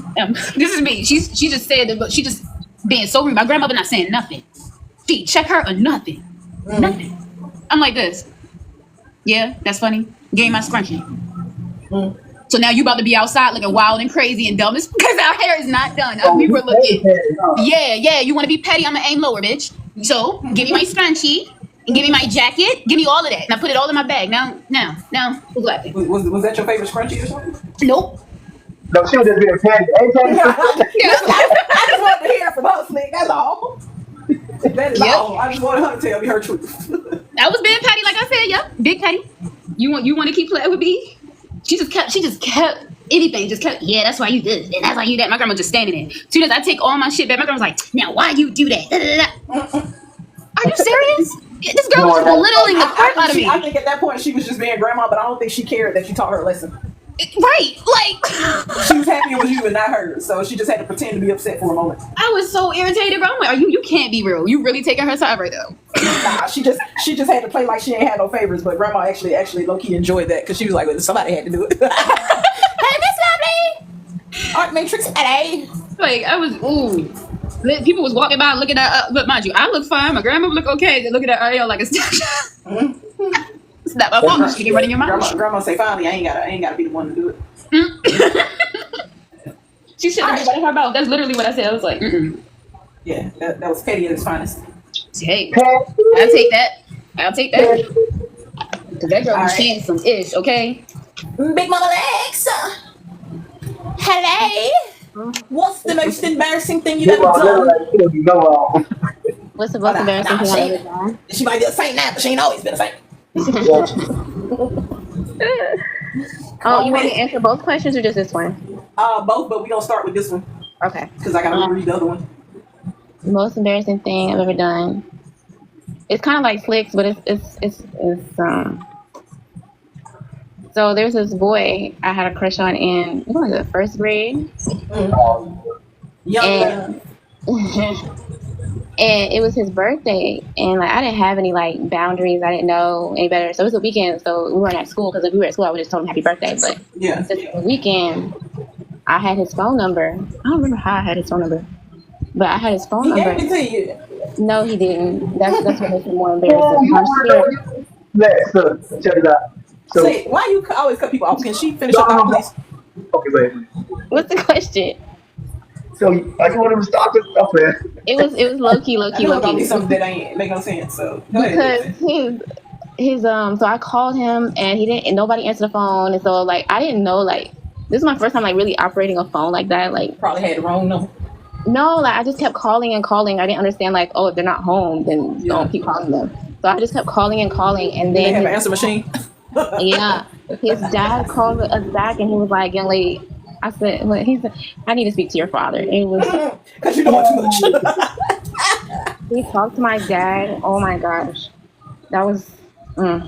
This is me. She just said that, but she just being so rude. My grandmother not saying nothing. She check her or nothing. Nothing. I'm like this. Yeah, that's funny. Gave my scrunchie. So now you about to be outside looking wild and crazy and dumb because our hair is not done. We were looking. Yeah. You want to be petty? I'm gonna aim lower, bitch. So give me my scrunchie and give me my jacket. Give me all of that. And I put it all in my bag. Now, who's laughing? Was that your favorite scrunchie or something? Nope. No, she was just being petty. I just wanted to hear from her, Slick. That's all. That is all. I just wanted her to tell me her truth. I was being petty, like I said. Yep, big petty. You want to keep playing with me? She just kept anything. Just kept. Yeah, that's why you did it. And that's why you that. My grandma just standing there. As soon as I take all my shit back, my grandma's like, "Now why you do that?" Are you serious? This girl was belittling the crap out of me. I think at that point she was just being grandma, but I don't think she cared that you taught her a lesson. Right, like she was happy it was you and not her, so she just had to pretend to be upset for a moment. I was so irritated, bro. I'm like, you can't be real. You really taking her side right now? Nah, she just had to play like she ain't had no favors, but grandma actually low key enjoyed that because she was like, well, somebody had to do it. Hey, Miss Lovely, Art Matrix LA. Like I was, people was walking by looking at, but mind you, I look fine. My grandma look okay. They're looking at Ariel like a statue. It's not my fault. She get running your mouth. Grandma say, finally, I ain't gotta be the one to do it. She should have been her mouth. That's literally what I said. I was like, yeah, that was petty at its finest. Hey, I'll take that. Because that girl was handsome-ish, okay? Bigmamalexx. Hello. What's the most embarrassing thing you've ever done? What's the most embarrassing thing I've ever done? She might be a saint now, but she ain't always been a saint. Oh, you want me to answer both questions or just this one? Both, but we're gonna start with this one. Okay. Because I gotta read the other one. The most embarrassing thing I've ever done. It's kind of like Slicks, but it's so there's this boy I had a crush on in what was it, first grade? And it was his birthday, and like I didn't have any like boundaries. I didn't know any better. So it was a weekend, so we weren't at school because if we were at school, I would just told him happy birthday. But since it was a weekend, I had his phone number. I don't remember how I had his phone number, but I had his phone number. He gave it to you. No, he didn't. That's what makes it more embarrassing. Check it out. So, why you always cut people off? Can she finish up, please? Okay, wait. What's the question? So, are you one of them stalkers? Okay. It was low key, I know it's gonna be something that ain't make no sense. So go ahead. because his so I called him and he didn't, and nobody answered the phone, and so like I didn't know, like this is my first time like really operating a phone like that. Like Probably had the wrong number. no, like I just kept calling and calling. I didn't understand, like, oh, if they're not home, then don't keep calling them. So I just kept calling and calling, and They then have an answer machine. yeah, his dad called us back and he was like, young lady, I said, well, he said, I need to speak to your father. And it was Because you know too much. he talked to my dad. Oh my gosh, that was You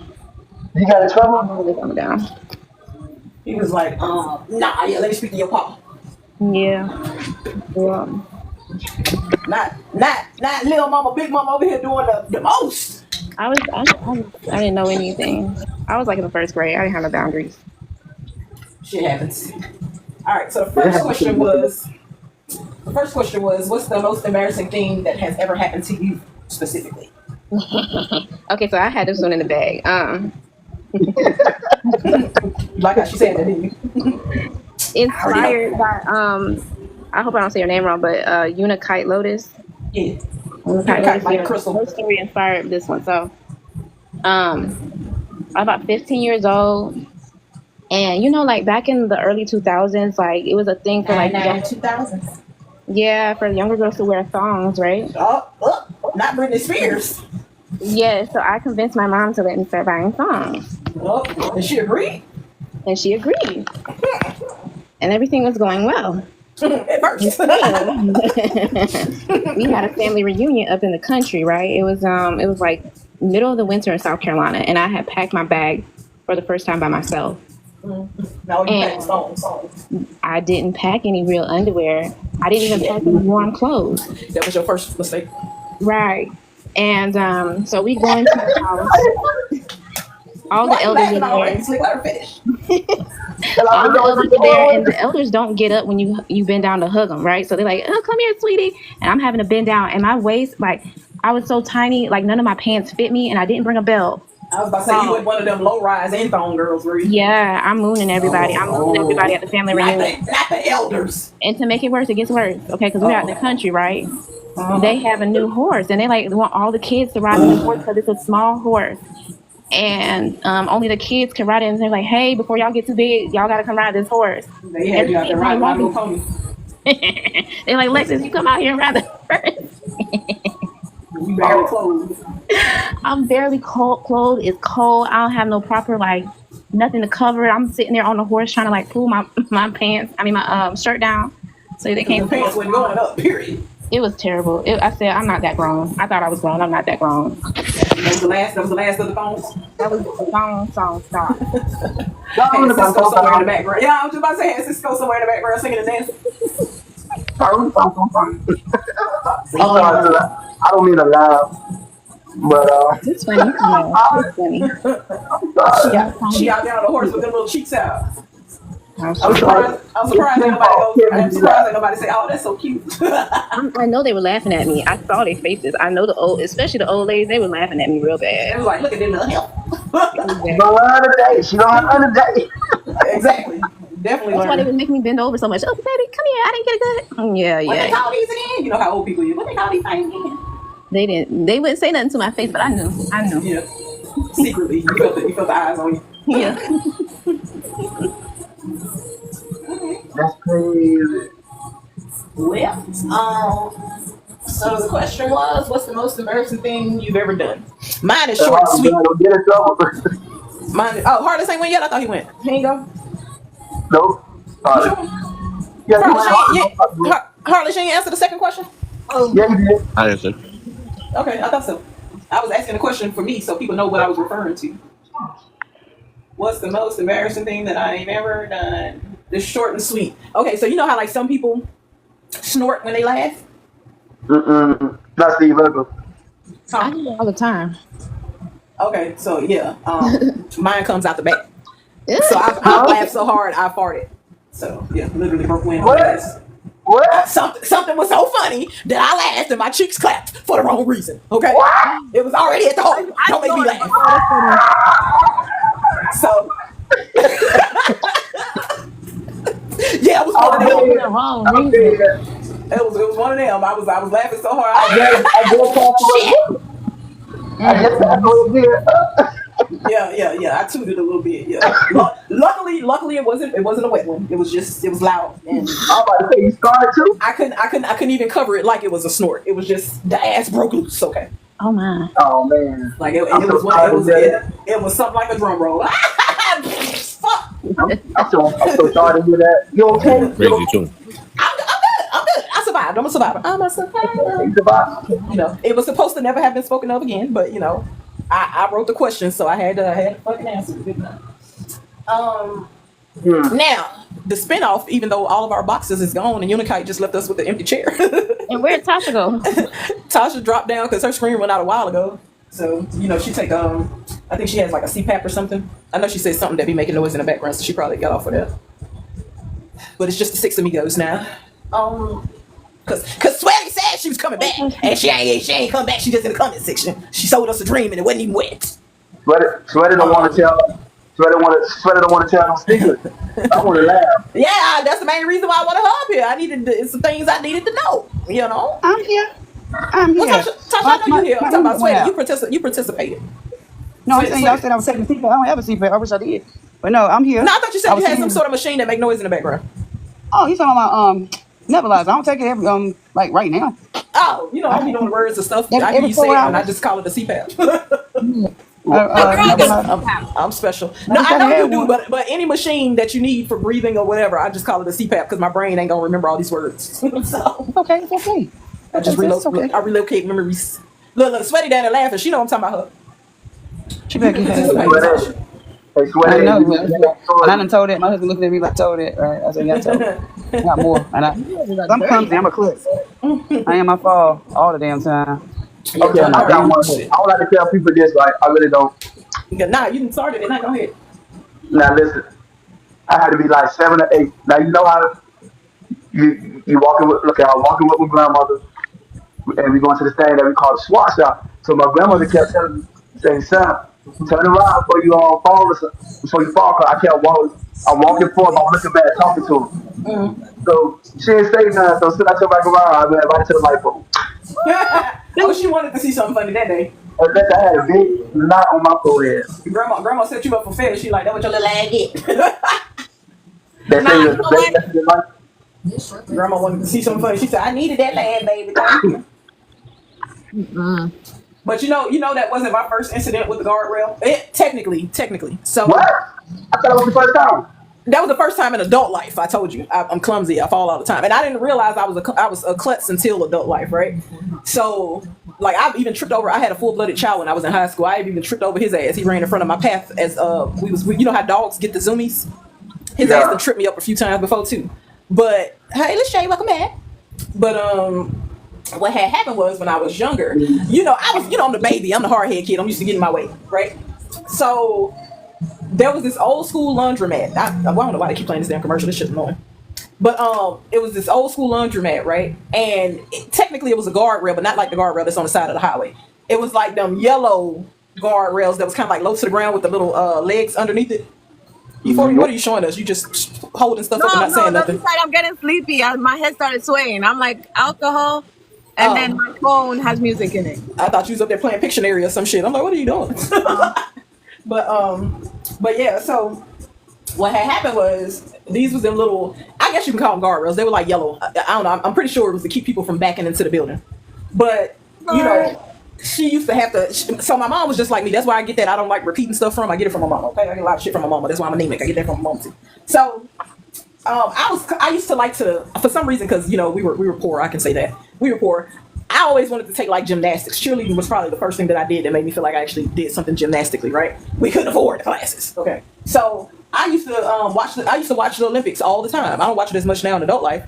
got in trouble? really coming down. He was like, nah, yeah, let me speak to your papa. Yeah. Not little mama, big mama over here doing the most. I didn't know anything. I was like in the first grade. I didn't have no boundaries. Shit happens. All right, so the first question was, what's the most embarrassing thing that has ever happened to you specifically? Okay, so I had this one in the bag. Like how she said that, didn't you? Inspired by I hope I don't say your name wrong, but unakitelotus. Yeah. Unakitelotus, Like crystal. her story inspired this one. So I'm about 15 years old, and you know, like back in the early 2000s, like it was a thing for like 2000s. Yeah, for younger girls to wear thongs, right? Oh, not Britney Spears. Yeah, so I convinced my mom to let me start buying thongs. Oh, and she agreed. And she agreed. And everything was going well. At first. We had a family reunion up in the country, right? It was like middle of the winter in South Carolina, and I had packed my bag for the first time by myself. No, you packed songs. I didn't pack any real underwear. I didn't even pack any warm clothes. That was your first mistake. Right. And so we go into the house. All the elders are there. All the elders are there, and the elders don't get up when you bend down to hug them, right? So they're like, "Oh, come here, sweetie," and I'm having to bend down, and my waist, like, I was so tiny, like none of my pants fit me, and I didn't bring a belt. I was about to say you were one of them low rise and thong girls, were you? Yeah, I'm mooning everybody. I'm mooning everybody at the family reunion. Not the elders. And to make it worse, it gets worse. Okay, because we're out in the country, right? They have a new horse, and they want all the kids to ride the horse because it's a small horse. And only the kids can ride it, and they're like, "Hey, before y'all get too big, y'all gotta come ride this horse." They had you out there riding my little pony. They're like, "Lexus, you come out here and ride the horse." You barely clothed. I'm barely clothed. It's cold. I don't have no proper nothing to cover it. I'm sitting there on the horse trying to pull my pants. I mean my shirt down so they can't. The pants wasn't going up. Period. It was terrible. I said, I'm not that grown. I thought I was grown. I'm not that grown. That was the last of the phones. That was the song stop. Hey, Cisco somewhere in the background. Yeah, I was just about to say, Cisco somewhere in the background singing and dancing. I don't mean to laugh, but It's funny. No, it's funny. She out there on the horse with them little cheeks out. I'm surprised ain't nobody say, "Oh, that's so cute." I know they were laughing at me. I saw their faces. I know especially the old ladies, they were laughing at me real bad. It was like, look at them little help. she don't learn a day. She don't learn a day. Exactly. Definitely. That's why they would make me bend over so much. Oh, baby, come here. I didn't get it good. Yeah. What they call these again? You know how old people are. What they call these things again? They didn't. They wouldn't say nothing to my face, but I knew. Yeah. Secretly, you felt the eyes on you. Yeah. That's crazy. Well, so the question was, what's the most embarrassing thing you've ever done? Mine is short and sweet. Mine. Oh, Heartless ain't went yet. I thought he went. Here you go. Nope. Heartless, you ain't answer the second question. Yeah, you did. I answered. Okay, I thought so. I was asking a question for me so people know what I was referring to. What's the most embarrassing thing that I ain't ever done? It's short and sweet. Okay, so you know how some people snort when they laugh? Not Steve Urkel. I do it all the time. Okay, so yeah, mine comes out the back. So I laughed so hard I farted. So yeah, literally broke wind. What? Something was so funny that I laughed and my cheeks clapped for the wrong reason. Okay, it was already at the hole. Don't make me laugh. So over the wrong I'm reason. saying It was one of them. I was laughing so hard. I just passed away again. Yeah. I tooted a little bit. Yeah. Luckily, it wasn't a wet one. It was loud, and I'm about to say you scarred too. I couldn't even cover it like it was a snort. It was just the ass broke loose. Okay. Oh my. Oh man. Like it was something like a drum roll. Fuck. I'm so sorry to hear that. You okay? Crazy too. I'm good. I survived. I'm a survivor. You survived. You know, it was supposed to never have been spoken of again, but you know, I wrote the question, so I had to fucking answer it. Now the spinoff, even though all of our boxes is gone, and Unikite just left us with an empty chair. And where'd Tasha go? Tasha dropped down because her screen went out a while ago. So you know, she take I think she has like a CPAP or something. I know she said something that be making noise in the background, so she probably got off of that. But it's just the 6 amigos now. Cause Sweaty said she was coming back, and she ain't come back. She just in the comment section. She sold us a dream, and it wasn't even wet. Sweaty don't want to tell. Sweaty don't want to tell no secrets. I want to laugh. Yeah, that's the main reason why I want her up here. I needed some things I needed to know. You know. I'm here. Well, Tasha, I know you here. I'm talking about Sweaty. You participated. No, I'm saying y'all said I was taking a CPAP. I don't have a CPAP. I wish I did. But no, I'm here. No, I thought you said you had some sort of machine that make noise in the background. Oh, you talking about nebulizer? I don't take it every like right now. Oh, you know, I be doing words and stuff. I hear you say it, and I just call it a CPAP. I'm special. No, I know you do, but any machine that you need for breathing or whatever, I just call it a CPAP because my brain ain't gonna remember all these words. So It's okay. I just relocate memories. Look, Sweaty down there laughing. She know I'm talking about her. She better get that. Hey, Sweaty. I know. And I done told it. My husband looked at me like, told it. Right? I said, yeah, I told it. Not more. And I'm clumsy. I'm a klutz. I am my fall all the damn time. Okay, I got one thing. I would like to tell people this, like, I really don't. Nah, you didn't start it. Go ahead. Now, listen. I had to be like 7 or 8. Now, you know how you walking with, look, I was walking with my grandmother, and we going to this thing that we call the SWAT shop. So my grandmother kept telling me, saying, son, turn around before you fall, before you fall, because I kept walking. I'm walking forward, I'm looking back, talking to her. Mm-hmm. So she didn't say nothing, so soon I turned back around, I went right to the light bulb. Oh, she wanted to see something funny that day. Unless I had a big knot on my forehead. Grandma set you up for fair. She like, that what your little ass get. Grandma wanted to see something funny. She said, I needed that lad, baby. But you know that wasn't my first incident with the guardrail. Technically. So what? I thought it was the first time. That was the first time in adult life. I told you I'm clumsy. I fall all the time, and I didn't realize I was a klutz until adult life, right? So, like, I've even tripped over. I had a full-blooded child when I was in high school. I even tripped over his ass. He ran in front of my path as you know how dogs get the zoomies. His ass done tripped me up a few times before too. But hey, let's Shay, welcome back. But what had happened was when I was younger, I'm the baby. I'm the hard-head kid. I'm used to getting my way, right? So there was this old school laundromat. I don't know why they keep playing this damn commercial. This shit's annoying. But it was this old school laundromat, right? And technically it was a guardrail, but not like the guardrail that's on the side of the highway. It was like them yellow guardrails that was kind of like low to the ground with the little legs underneath it. What are you showing us? You just holding stuff up and not saying nothing. I'm getting sleepy. My head started swaying. I'm like, alcohol, and then my phone has music in it. I thought you was up there playing Pictionary or some shit. I'm like, what are you doing? But yeah, so what had happened was these was them little, I guess you can call them guardrails. They were like yellow. I don't know. I'm pretty sure it was to keep people from backing into the building. But, she used to have to, so my mom was just like me. That's why I get that I don't like repeating stuff from. I get it from my mom, okay? I get a lot of shit from my mama. That's why I'm anemic. I get that from my mom too. So, I used to like to, for some reason, because, we were poor. I can say that. We were poor. I always wanted to take like gymnastics. Cheerleading was probably the first thing that I did that made me feel like I actually did something gymnastically, right? We couldn't afford the classes. Okay. So I used to watch the Olympics all the time. I don't watch it as much now in adult life,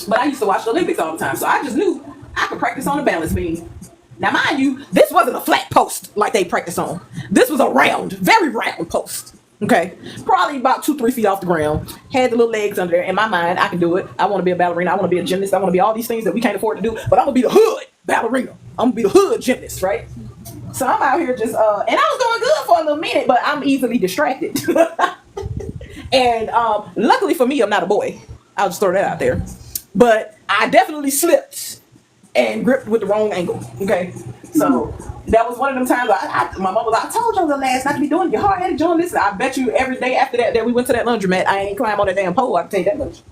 but I used to watch the Olympics all the time. So I just knew I could practice on the balance beam. Now, mind you, this wasn't a flat post like they practice on. This was a round, very round post. Okay, probably about 2-3 feet off the ground. Had the little legs under there. In my mind, I can do it. I want to be a ballerina. I want to be a gymnast. I want to be all these things that we can't afford to do. But I'm gonna be the hood ballerina. I'm gonna be the hood gymnast, right? So I'm out here just and I was doing good for a little minute, but I'm easily distracted. And luckily for me, I'm not a boy. I'll just throw that out there. But I definitely slipped and gripped with the wrong angle. Okay, so that was one of them times. My mom was like, "I told you the last not to be doing your hard headed doing this." I bet you every day after that we went to that laundromat, I ain't climb on that damn pole. I can tell you that much.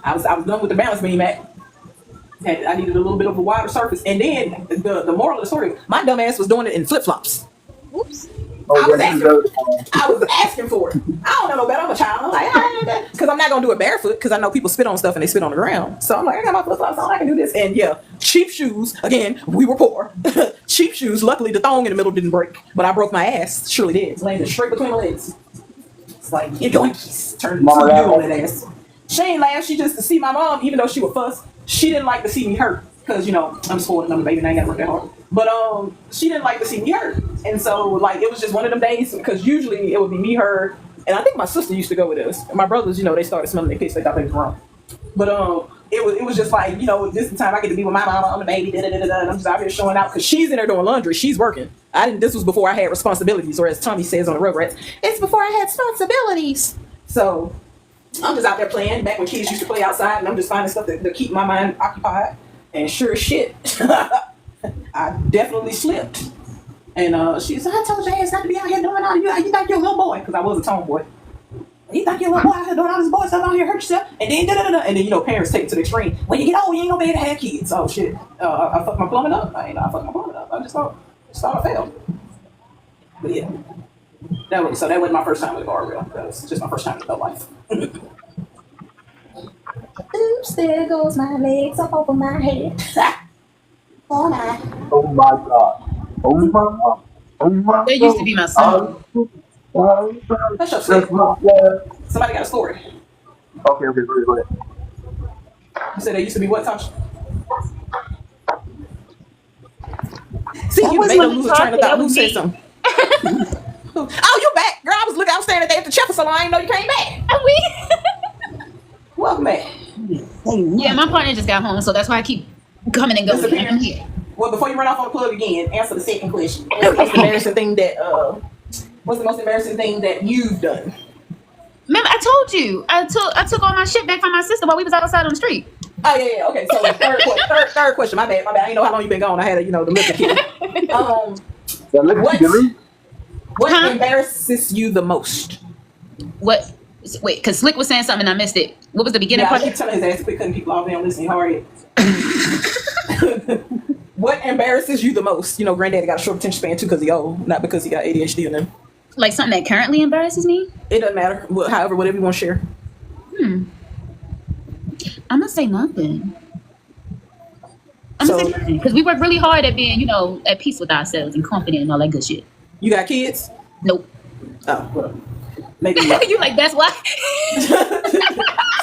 I was done with the balance beam, Matt. I needed a little bit of a wider surface, and then the moral of the story: my dumb ass was doing it in flip flops. Oops. I was asking for it. I don't know no better. I'm a child. I'm like, because I'm not gonna do it barefoot because I know people spit on stuff and they spit on the ground. So I'm like, I got my flip flops on. I can do this. And yeah, cheap shoes. Again, we were poor. Cheap shoes. Luckily, the thong in the middle didn't break, but I broke my ass. Surely did. Landed straight between my legs. It's like you're going to turn you on that ass. She ain't laugh. She just to see my mom, even though she would fuss. She didn't like to see me hurt because I'm spoiled and I'm a baby and I ain't got to work that hard. But she didn't like to see me hurt, and so like it was just one of them days because usually it would be me, her, and I think my sister used to go with us. And my brothers, they started smelling their piss. They thought they was wrong. But it was just like this is the time I get to be with my mama. I'm the baby. Da, da, da, da, and I'm just out here showing out because she's in there doing laundry. She's working. This was before I had responsibilities, or as Tommy says on the Rugrats, it's before I had responsibilities. So I'm just out there playing. Back when kids used to play outside, and I'm just finding stuff to keep my mind occupied. And sure as shit. I definitely slipped. And she said, I told your ass not to be out here doing all you think you're a little boy, because I was a tomboy. You think you're a little boy out here doing all this boy stuff out here, hurt yourself, and then and then parents take it to the extreme. When you get old, you ain't gonna be able to have kids. Oh shit. I fucked my plumbing up. I fucked my plumbing up. I just thought I failed. But yeah. That wasn't my first time with a guardrail. That was just my first time in adult life. Oops, there goes my legs up over my head. Oh my God. Oh my. That used to be my song. That's your story. Somebody got a story. Okay, go ahead. You said there used to be what, Tasha? See, you made a loser train of thought. Who said something? Oh, you back. Girl, I was standing there at the chef, so I didn't know you came back. Welcome back. Yeah, my partner just got home, so that's why I keep coming and going. I'm here. Well, before you run off on the plug again, answer the second question. What's the most embarrassing thing that you've done? Remember, I told you I took all my shit back from my sister while we was outside on the street. Oh yeah. Okay, so third question. My bad. I didn't know how long you been gone. I had the liquor kid. What embarrasses you the most? What? Wait, because Slick was saying something and I missed it. What was the beginning part? I keep telling his ass quit cutting people off. They don't listen hard. What embarrasses you the most? Granddaddy got a short attention span too because he old, not because he got ADHD in him. Like something that currently embarrasses me? It doesn't matter. However, whatever you want to share. I'm gonna say nothing. Because we work really hard at being, at peace with ourselves and confident and all that good shit. You got kids? Nope. Oh, well, maybe you like that's why?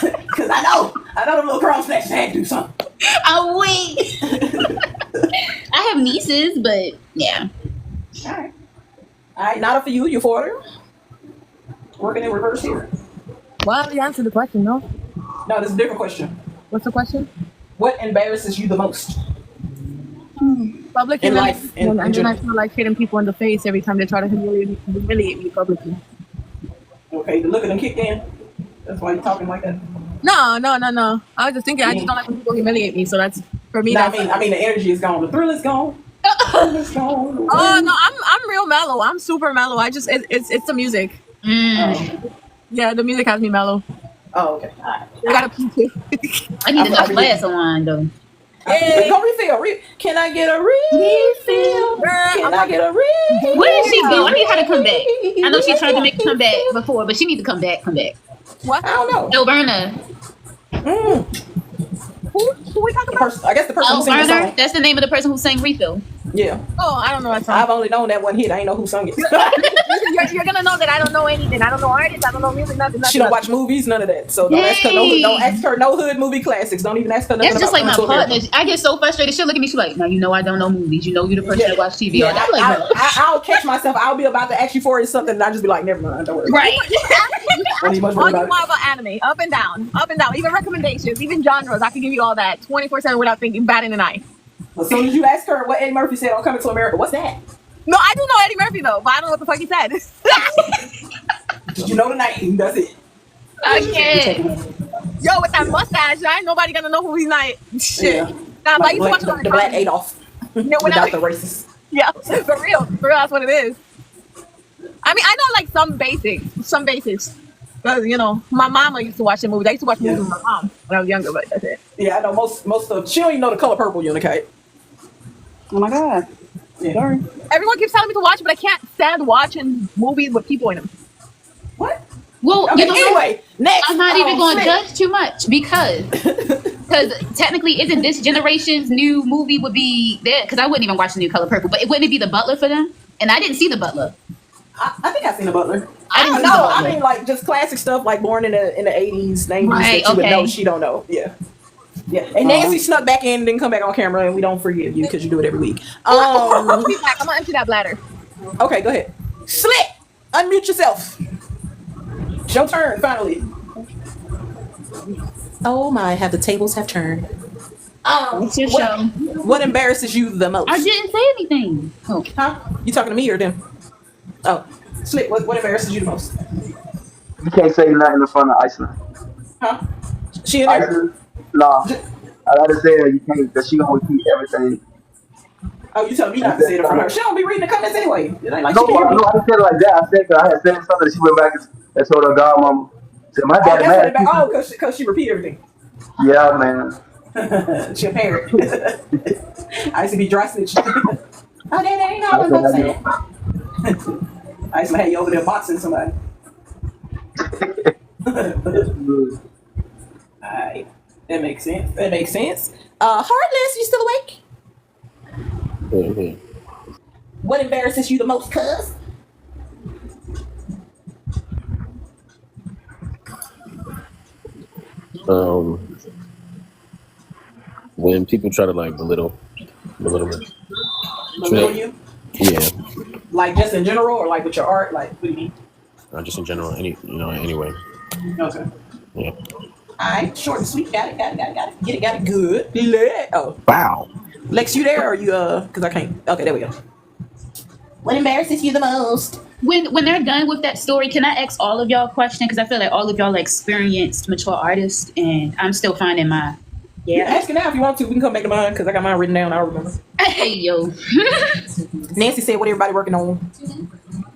Because I know them little cross snacks had to do something. Oh wait. I have nieces, but yeah. All right. Not for you. You're 40. Working in reverse here. Well, you answered the question, no? No, this is a different question. What's the question? What embarrasses you the most? Public in life. And then I feel like hitting people in the face every time they try to humiliate me publicly. Okay, the look at them kicked in. That's why you're talking like that. No. I was just thinking, I just don't like when people humiliate me. So that's for me. No, I mean, the energy is gone. The thrill is gone. Oh no, I'm real mellow. I'm super mellow. It's the music. Yeah, the music has me mellow. Oh, okay. All right. I got a pee too. I need another glass of wine though. Hey, go refill. Can I get a refill? Can I get a refill? Where did she go? I need her to come back. I know she tried to make a comeback before, but she needs to come back. What? I don't know. No, Berna. Who we talking about? I guess the person who sang the song. That's the name of the person who sang Refill. Yeah. Oh, I don't know that song. I've only known that one hit. I ain't know who sung it. You're gonna know that I don't know anything. I don't know artists. I don't know music. Nothing. She don't watch movies. None of that. So don't ask her no hood movie classics. Don't even ask her. That's just like my partner. I get so frustrated. She'll look at me. She's like, "Now you know I don't know movies. You know you're the person that watch TV." Yeah, I'll catch myself. I'll be about to ask you for something, and I just be like, "Never mind. Don't worry." Right. All you want about anime, up and down, even recommendations, even genres. I can give you all that 24/7 without batting an eye. As soon as you ask her what Eddie Murphy said on Coming to America, what's that? No, I do know Eddie Murphy though, but I don't know what the fuck he said. You know the name. That's it. Okay. Yo, with that mustache, ain't nobody gonna know who he's not. Shit. Yeah. Nah, but I used to Like watch a lot of the Black comedy. Adolf Yeah, when without I, the racist. yeah, for real, that's what it is. I mean, I know like some basics. Because, you know, my mama used to watch the movies. I used to watch movies with my mom when I was younger, but that's it. Yeah, I know most of she don't even know the color purple, Unikite. Oh my god. Yeah. Sorry. Everyone keeps telling me to watch it, but I can't stand watching movies with people in them. What? Well, Okay, you know, anyway, next. I'm not even going to Slick. judge too much because technically, isn't this generation's new movie would be there? Because I wouldn't even watch the new Color Purple, but wouldn't it be The Butler for them? And I didn't see The Butler. I think I've seen The Butler. I didn't see No, The Butler. I mean like just classic stuff like Born in the 80s, 90s Right, that you would okay. know she don't know. Yeah. Yeah. And Nancy snuck back in and didn't come back on camera and we don't forgive you because you do it every week. I'll be back. I'm gonna empty that bladder. Okay, go ahead. Slick! Unmute yourself. It's your turn, finally. Oh my, have the tables have turned. It's your show. What embarrasses you the most? I didn't say anything. Oh. Huh? You talking to me or them? Oh. Slick, what embarrasses you the most? You can't say nothing in front of Iceland. Huh? She in there? Iceland? Nah. I gotta say that you can't, because she gonna repeat everything. Oh, you telling me not to say it in front of her. She don't be reading the comments anyway. It ain't like No, she can hear me. I didn't say it like that. I said that I had said something that she went back and told her godmama. Said, my Oh, dad that's what it mad. back. Oh, because she repeat everything. Yeah, man. She a parent. I used to be dry snitching. Oh, that ain't all I'm gonna say. I used to have you over there boxing somebody. Alright. That makes sense. That makes sense. Heartless, you still awake? Mhm. What embarrasses you the most, cuz? When people try to like belittle me. Belittle you? Yeah, Like just in general or like with your art? Like, what do you mean? just in general. Anyway. Okay. Yeah. Alright, short and sweet. Got it. Got it. Good. Oh. Wow. Lex, you there or you, because I can't. Okay, there we go. What embarrasses you the most? When they're done with that story, can I ask all of y'all a question? Because I feel like all of y'all are experienced, mature artists, and I'm still finding my Yeah, ask it now if you want to. We can come back to mine because I got mine written down. I remember. Hey yo. Nancy said, "What everybody working on?"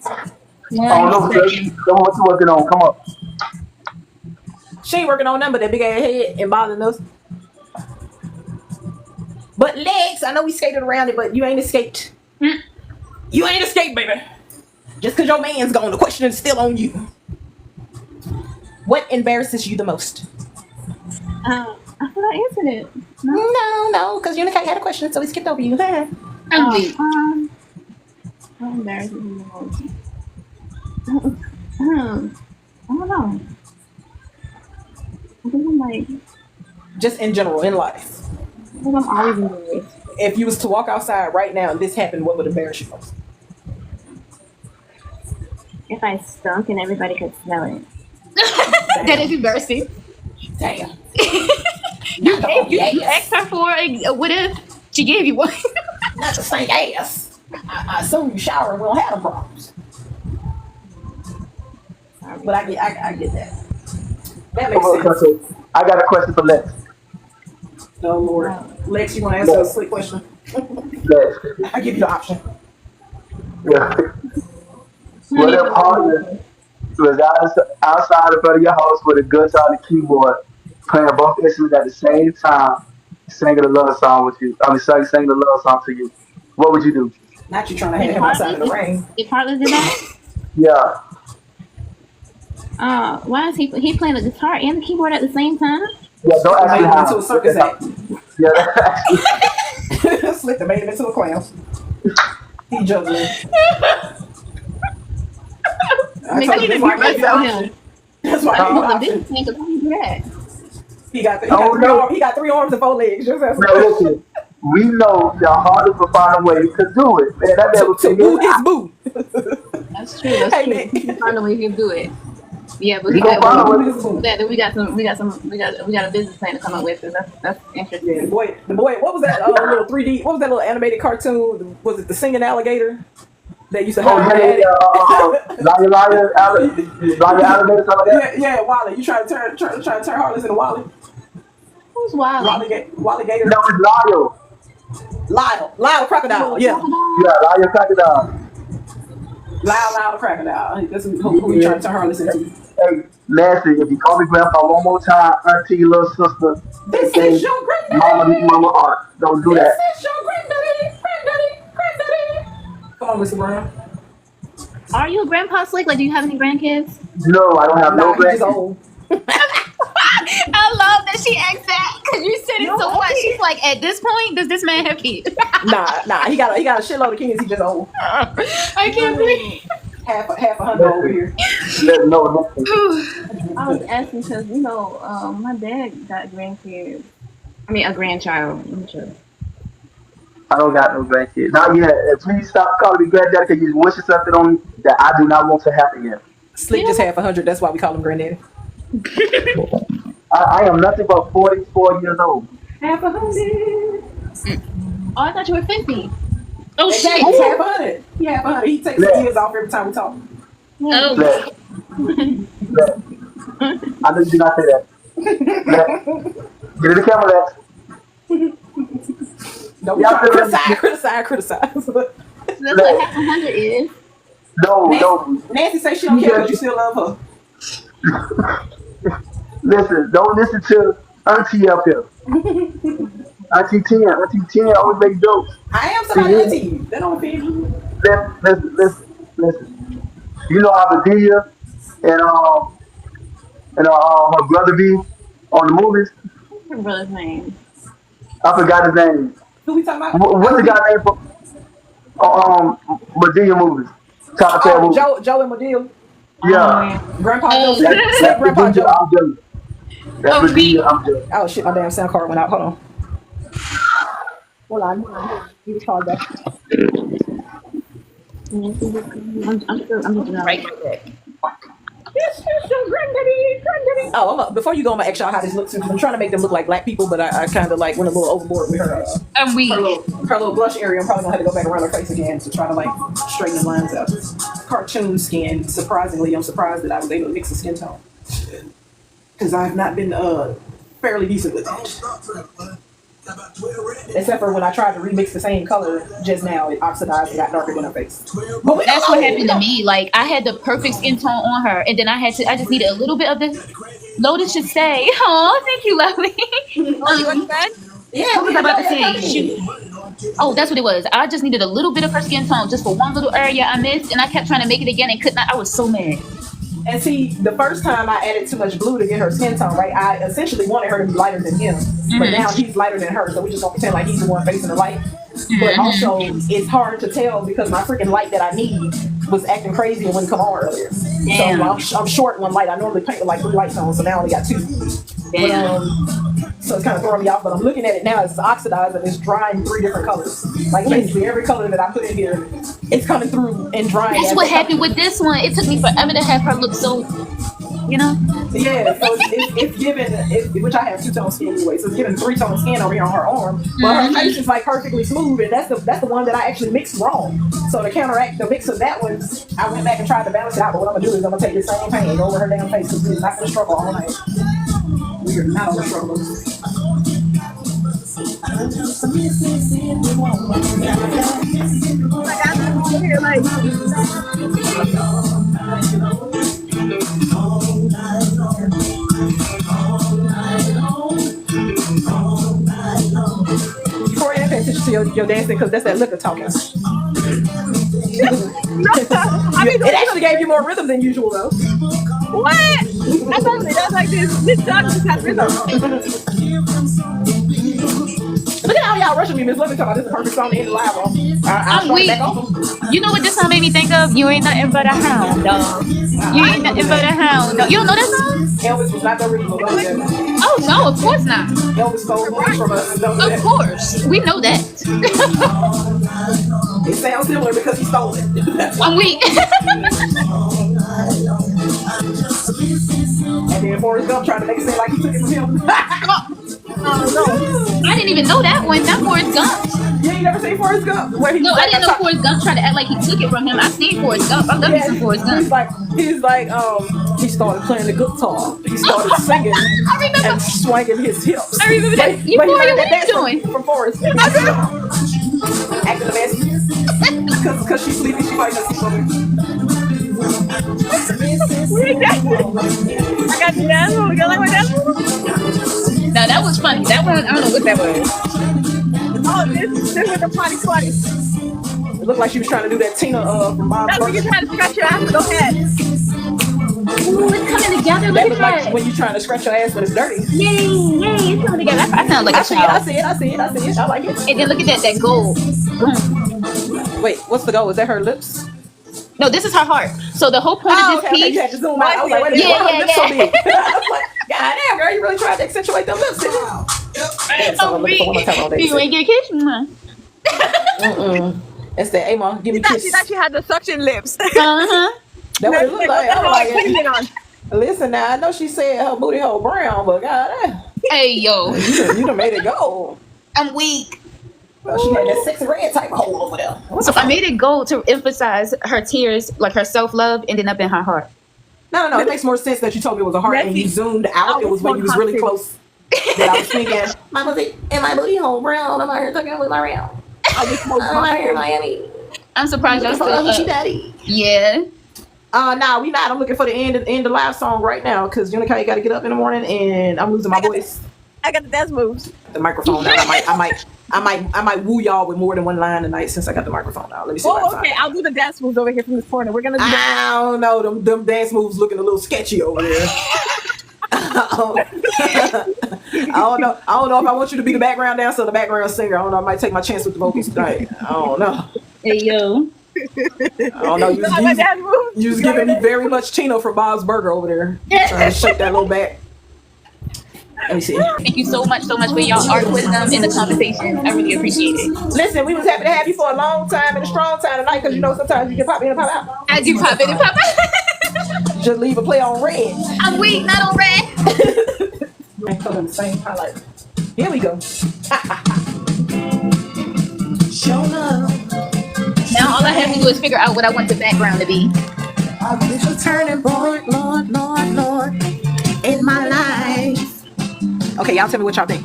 Oh no, baby. Come on, what you working on? Come on. She ain't working on nothing but that big ass head and bothering us. But Lex, I know we skated around it, but you ain't escaped. You ain't escaped, baby. Just because your man's gone, the question is still on you. What embarrasses you the most? I thought I answered it. No, because Unikite had a question, so we skipped over you. What embarrasses me the most? I don't know. I think I'm like, Just in general, in life. I think I'm always embarrassed. If you was to walk outside right now and this happened, what would embarrass you most? If I stunk and everybody could smell it. That is embarrassing. Damn. You asked her for a what if she gave you one? Not to stink ass. I assume you shower and we don't have no problems. But I get that. That makes sense. I got a question for Lex. Oh Lord. Lex, you want to answer a slick question? Lex. I give you the option. Yeah. What if Harlan was outside in front of your house with a guitar and a keyboard, playing both instruments at the same time, singing a love song with you? Singing a love song to you. What would you do? Not you trying to have him outside in the rain. If Heartless did that, Yeah. why is he playing the guitar and the keyboard at the same time? Yeah, don't ask me Made him how. into a circus act. Yeah, Slick made him into a clown. He juggling. Maybe I need to be right about him. That's why I'm a he business man because I can do that. he got 3 arms and 4 legs. Just as no, listen. We know the hardest will find a way to do it. Man, that never to boo his boo. That's true. That's Hey, true. man. He can find a way to do it. Yeah, but We gonna find a way to do it. we got a business plan to come up with. So that's interesting. Yeah, the boy, what was that little 3D? What was that little animated cartoon? Was it the singing alligator? They used to Oh, have yeah. Liar, alligator, something like that. yeah, Wally. You try to turn Heartless into Wally. Who's wild? Wally Gator. No, it's Lyle Crocodile. Yeah. Yeah, liar, crocodile. Lyle Crocodile. That's who you trying to turn Heartless into. Hey, Nancy, if you call me grandpa one more time, auntie, little sister, This is your granddaddy. mama, aunt, don't do that. This is your granddaddy. Come on, Mr. Brown. Are you a grandpa Slick? Like, do you have any grandkids? No, I don't have no He's just grandkids. old. I love that she asked that because you said it so much. She's like, at this point, does this man have kids? Nah. He got a shitload of kids. He just old. I can't believe. Half a hundred over here. No. I was asking because my dad got grandkids. I mean, a grandchild. I'm sure. I don't got no grandkids. Not yet. Please stop calling me granddaddy because you're wishing something on me that I do not want to happen yet. Slick just half 100. That's why we call him granddaddy. I am nothing but 44 years old. Half 100. Oh, I thought you were 50. Oh, Exactly. shit. He's half 100. He half 100. He takes his years off every time we talk. Oh. Look. I know you did not say that. Look. Get in the camera, Lex. Don't be trying to criticize. That's what half 100 is. No. Nancy say she don't care, but you still love her. Listen, don't listen to Auntie up here. Auntie 10 always make jokes. I am somebody auntie. They don't offend you. Listen. You know how Bedelia and her brother be on the movies? What's your brother's name? I forgot his name. Who we talking about? What's the guy name for Bedelia movies? Joe and Medea. Yeah. Grandpa Oh. Joe. That's Grandpa Bedelia, Joe. I'm Joe. That's Bedelia, I'm Joe. Oh shit, my damn sound card went out. Hold on. Hold on. You just called back. I'm just Right. This is your granddaddy. Oh, before you go, I'm gonna ask y'all how this looks. I'm trying to make them look like black people, but I kind of like went a little overboard with her. And we. Her little blush area. I'm probably gonna have to go back around her face again to try to like straighten the lines out. Cartoon skin. Surprisingly, I'm surprised that I was able to mix the skin tone because I've not been fairly decent with that. Except for when I tried to remix the same color just now, it oxidized and got darker than her face. But That's what happened to me. Like, I had the perfect skin tone on her, and then I just needed a little bit of this. Lotus should say, "Oh, thank you, lovely." Yeah, What was I about to say? Oh, that's what it was. I just needed a little bit of her skin tone just for one little area I missed, and I kept trying to make it again and could not. I was so mad. And see, the first time I added too much blue to get her skin tone, right, I essentially wanted her to be lighter than him. But now he's lighter than her, so we just gonna pretend like he's the one facing the light. But also, it's hard to tell because my freaking light that I need was acting crazy and wouldn't come on earlier. Damn. So I'm short one light. I normally paint with like 3 lights on, so now I only got 2. Damn. So it's kind of throwing me off, but I'm looking at it now, it's oxidized and it's drying 3 different colors. Like basically every color that I put in here, it's coming through and drying. That's what happened with this one. It took me forever to have her look so, Yeah, so it's given, which I have 2-tone skin anyway, so it's giving 3-tone skin over here on her arm. But her face is like perfectly smooth, and that's the one that I actually mixed wrong. So to counteract the mix of that one, I went back and tried to balance it out. But what I'm gonna do is I'm gonna take this same paint over her damn face because we're not gonna struggle all night. We're not gonna struggle. Before you pay attention to your dancing, because that's that liquor talking. It actually gave you more rhythm than usual, though. What? I thought it was like this dog just has rhythm. Look at how y'all rushing me, Miss Lovey, talking about this is the perfect song to end the live on. I'm weak. You know what this song made me think of? You ain't nothing but a hound dog. You ain't nothing but a hound dog. You don't know that song? Elvis was not the original. Oh no, of course not. Elvis stole words from us. Of course, we know that. It sounds similar because he stole it. I'm weak. And then Forrest Gump tried to make it sound like he took it from him. I didn't even know that one. That Forrest Gump. Yeah, you never seen Forrest Gump? Where No, I didn't know Forrest Gump tried to act like he took it from him. I seen Forrest Gump. I love me some Forrest Gump. He's like, he started playing the guitar. He started singing and swinging his hips. I remember that. Euphoria, what are you doing? From Forrest. Acting the best. Because she's sleepy, she might not see something. I got the dance move. You like my dance move? Now that was funny. That one, I don't know what that was. Oh, this was the potty squatty. It looked like she was trying to do that Tina from Bob's That's when Burgers. you're trying to scratch your ass. Go ahead. Ooh, it's coming together. That Look looked at like that. when you're trying to scratch your ass, but it's dirty. Yay, it's coming together. I sound like a child. I see it. I like it. And then look at that gold. Wait, what's the goal? Is that her lips? No, this is her heart. So the whole point of this okay, piece. you had to zoom out. I was like, wait a minute, why her lips so big? I was like, God damn, girl, you really tried to accentuate them lips, didn't you? You ain't get kissed? It's that, hey, mom, give me a kiss. She thought she had the suction lips. Uh-huh. That what it looked like. I was like, on. listen now, I know she said her booty hole brown, but God damn. Hey, yo. You done made it gold. I'm weak. Well, she had that sexy red type hole over there. So I made it gold to emphasize her tears, like her self-love, ending up in her heart. No. It makes more sense that you told me it was a heart and you zoomed out. It was when you was really close that I was thinking, my booty hole brown. I'm out here talking with my round. I'm out here in Miami. I'm surprised y'all still daddy. Yeah. Nah, we not. I'm looking for the end of the live song right now because Unakai got to get up in the morning and I'm losing my voice. I got the dance moves. The microphone now. I might woo y'all with more than one line tonight since I got the microphone now. Let me see. Oh, okay. I'll do the dance moves over here from this corner. We're gonna do I don't know. Them dance moves looking a little sketchy over there. I don't know if I want you to be the background dancer or the background singer. I don't know. I might take my chance with the vocals tonight. I don't know. Hey, yo. I don't know. You was giving me very much Tina from Bob's Burger over there. Trying to shake that little back. Let me see. Thank you so much for y'all art wisdom and the conversation. I really appreciate it. Listen, we was happy to have you for a long time and a strong time tonight because you know sometimes you can pop in and pop out. I do pop in and pop out. Just leave a play on red. I'm weak, not on red. The same highlight. Here we go. Show love. Now all I have to do is figure out what I want the background to be. It's a turning point, Lord, in my life. Okay, y'all tell me what y'all think.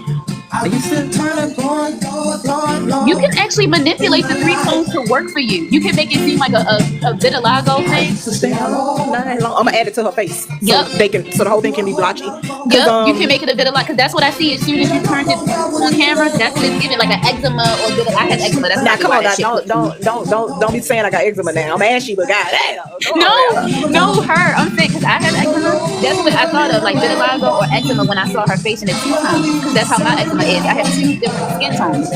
You can actually manipulate the 3 tones to work for you. You can make it seem like a vitiligo thing. I'm gonna add it to her face. So Yep. So the whole thing can be blotchy. Yep, you can make it a vitiligo because that's what I see as soon as you turn it on camera. That's what it's giving, like an eczema or vitiligo. I have eczema. That's now not come on, that now, don't be saying I got eczema now. I'm ashy, but goddamn. No, her. I'm saying because I have eczema. That's what I thought of, like vitiligo or eczema when I saw her face in the 2 tones. Because that's how my eczema is. I have 2 different skin tones.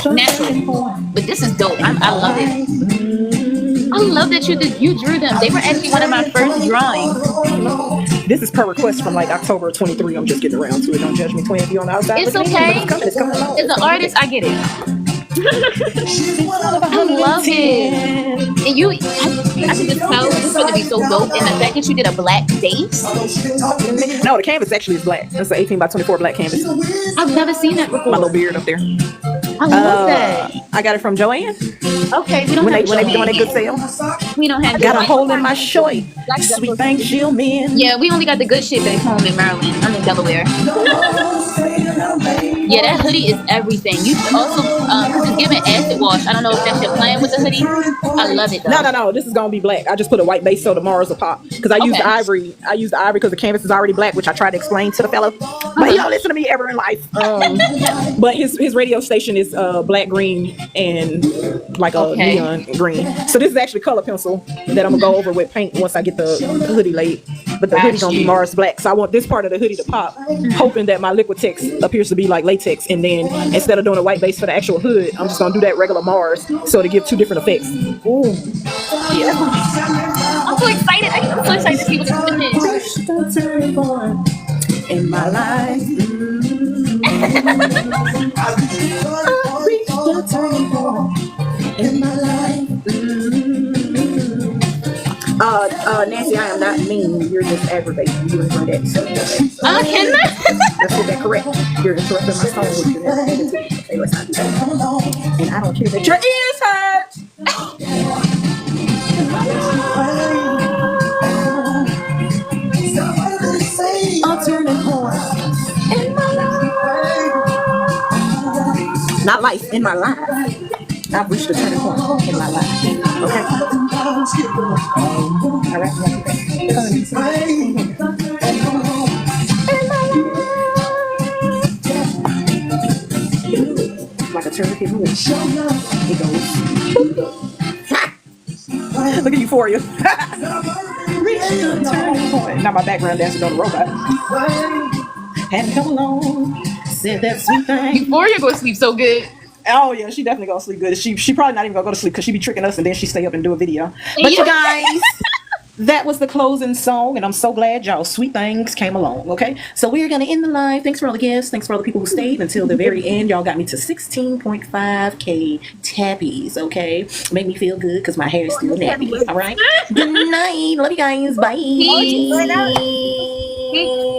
Naturally. But this is dope. I love it. I love that you drew them. They were actually one of my first drawings. This is per request from like October 23. I'm just getting around to it. Don't judge me, twin. If you on the outside, It's okay. It's coming along. As an artist, I get it. I love it. And I can just tell this is going to be so dope. And the fact that you did a black base. No, the canvas actually is black. That's an 18 by 24 black canvas. I've never seen that before. My little beard up there. I love that. I got it from Joanne. Okay, we don't When have they be doing a good sale. We don't have Got a hole in my shirt. Sweet things she'll mend. Yeah, we only got the good shit back home in Maryland. I'm in Delaware. Yeah, that hoodie is everything. You also, because it's giving acid wash. I don't know if that's your plan with the hoodie. I love it though. No. This is gonna be black. I just put a white base so tomorrow's will pop. Because I used ivory. I used the ivory because the canvas is already black, which I tried to explain to the fellow. But he don't listen to me ever in life. But his radio station is black, green, and like a neon green. So this is actually color pencil that I'm gonna go over with paint once I get the hoodie laid. But the hoodie gonna be Mars black. So I want this part of the hoodie to pop, hoping that my liquid text appears to be like latex. And then instead of doing a white base for the actual hood, I'm just gonna do that regular Mars so to give 2 different effects. Ooh. Yeah. I'm so excited. I'm so excited to see what it's gonna be. In my life. Nancy, I am not mean. You're just aggravating. You and Burnett. So, Can let's get that correct. You're interrupting my song with your negativity. Okay, let's not do that. And I don't care that your ears hurt. I'll turn it on in my life. Not life, in my life. I've reached a turning point in my life. Okay? All right. Like a tourniquet movie. It goes. Look at Euphoria. Not my background dancer on the robot. Hadn't come along. Said that sweet thing. Euphoria go to sleep so good. Oh yeah, she definitely gonna sleep good. She probably not even gonna go to sleep because she be tricking us and then she stay up and do a video. But you guys, that was the closing song, and I'm so glad y'all sweet things came along. Okay, so we're gonna end the live. Thanks for all the guests. Thanks for all the people who stayed until the very end. Y'all got me to 16.5K tappies. Okay, made me feel good because my hair is still nappy. All right. Good night. Love you guys. Bye. Peace.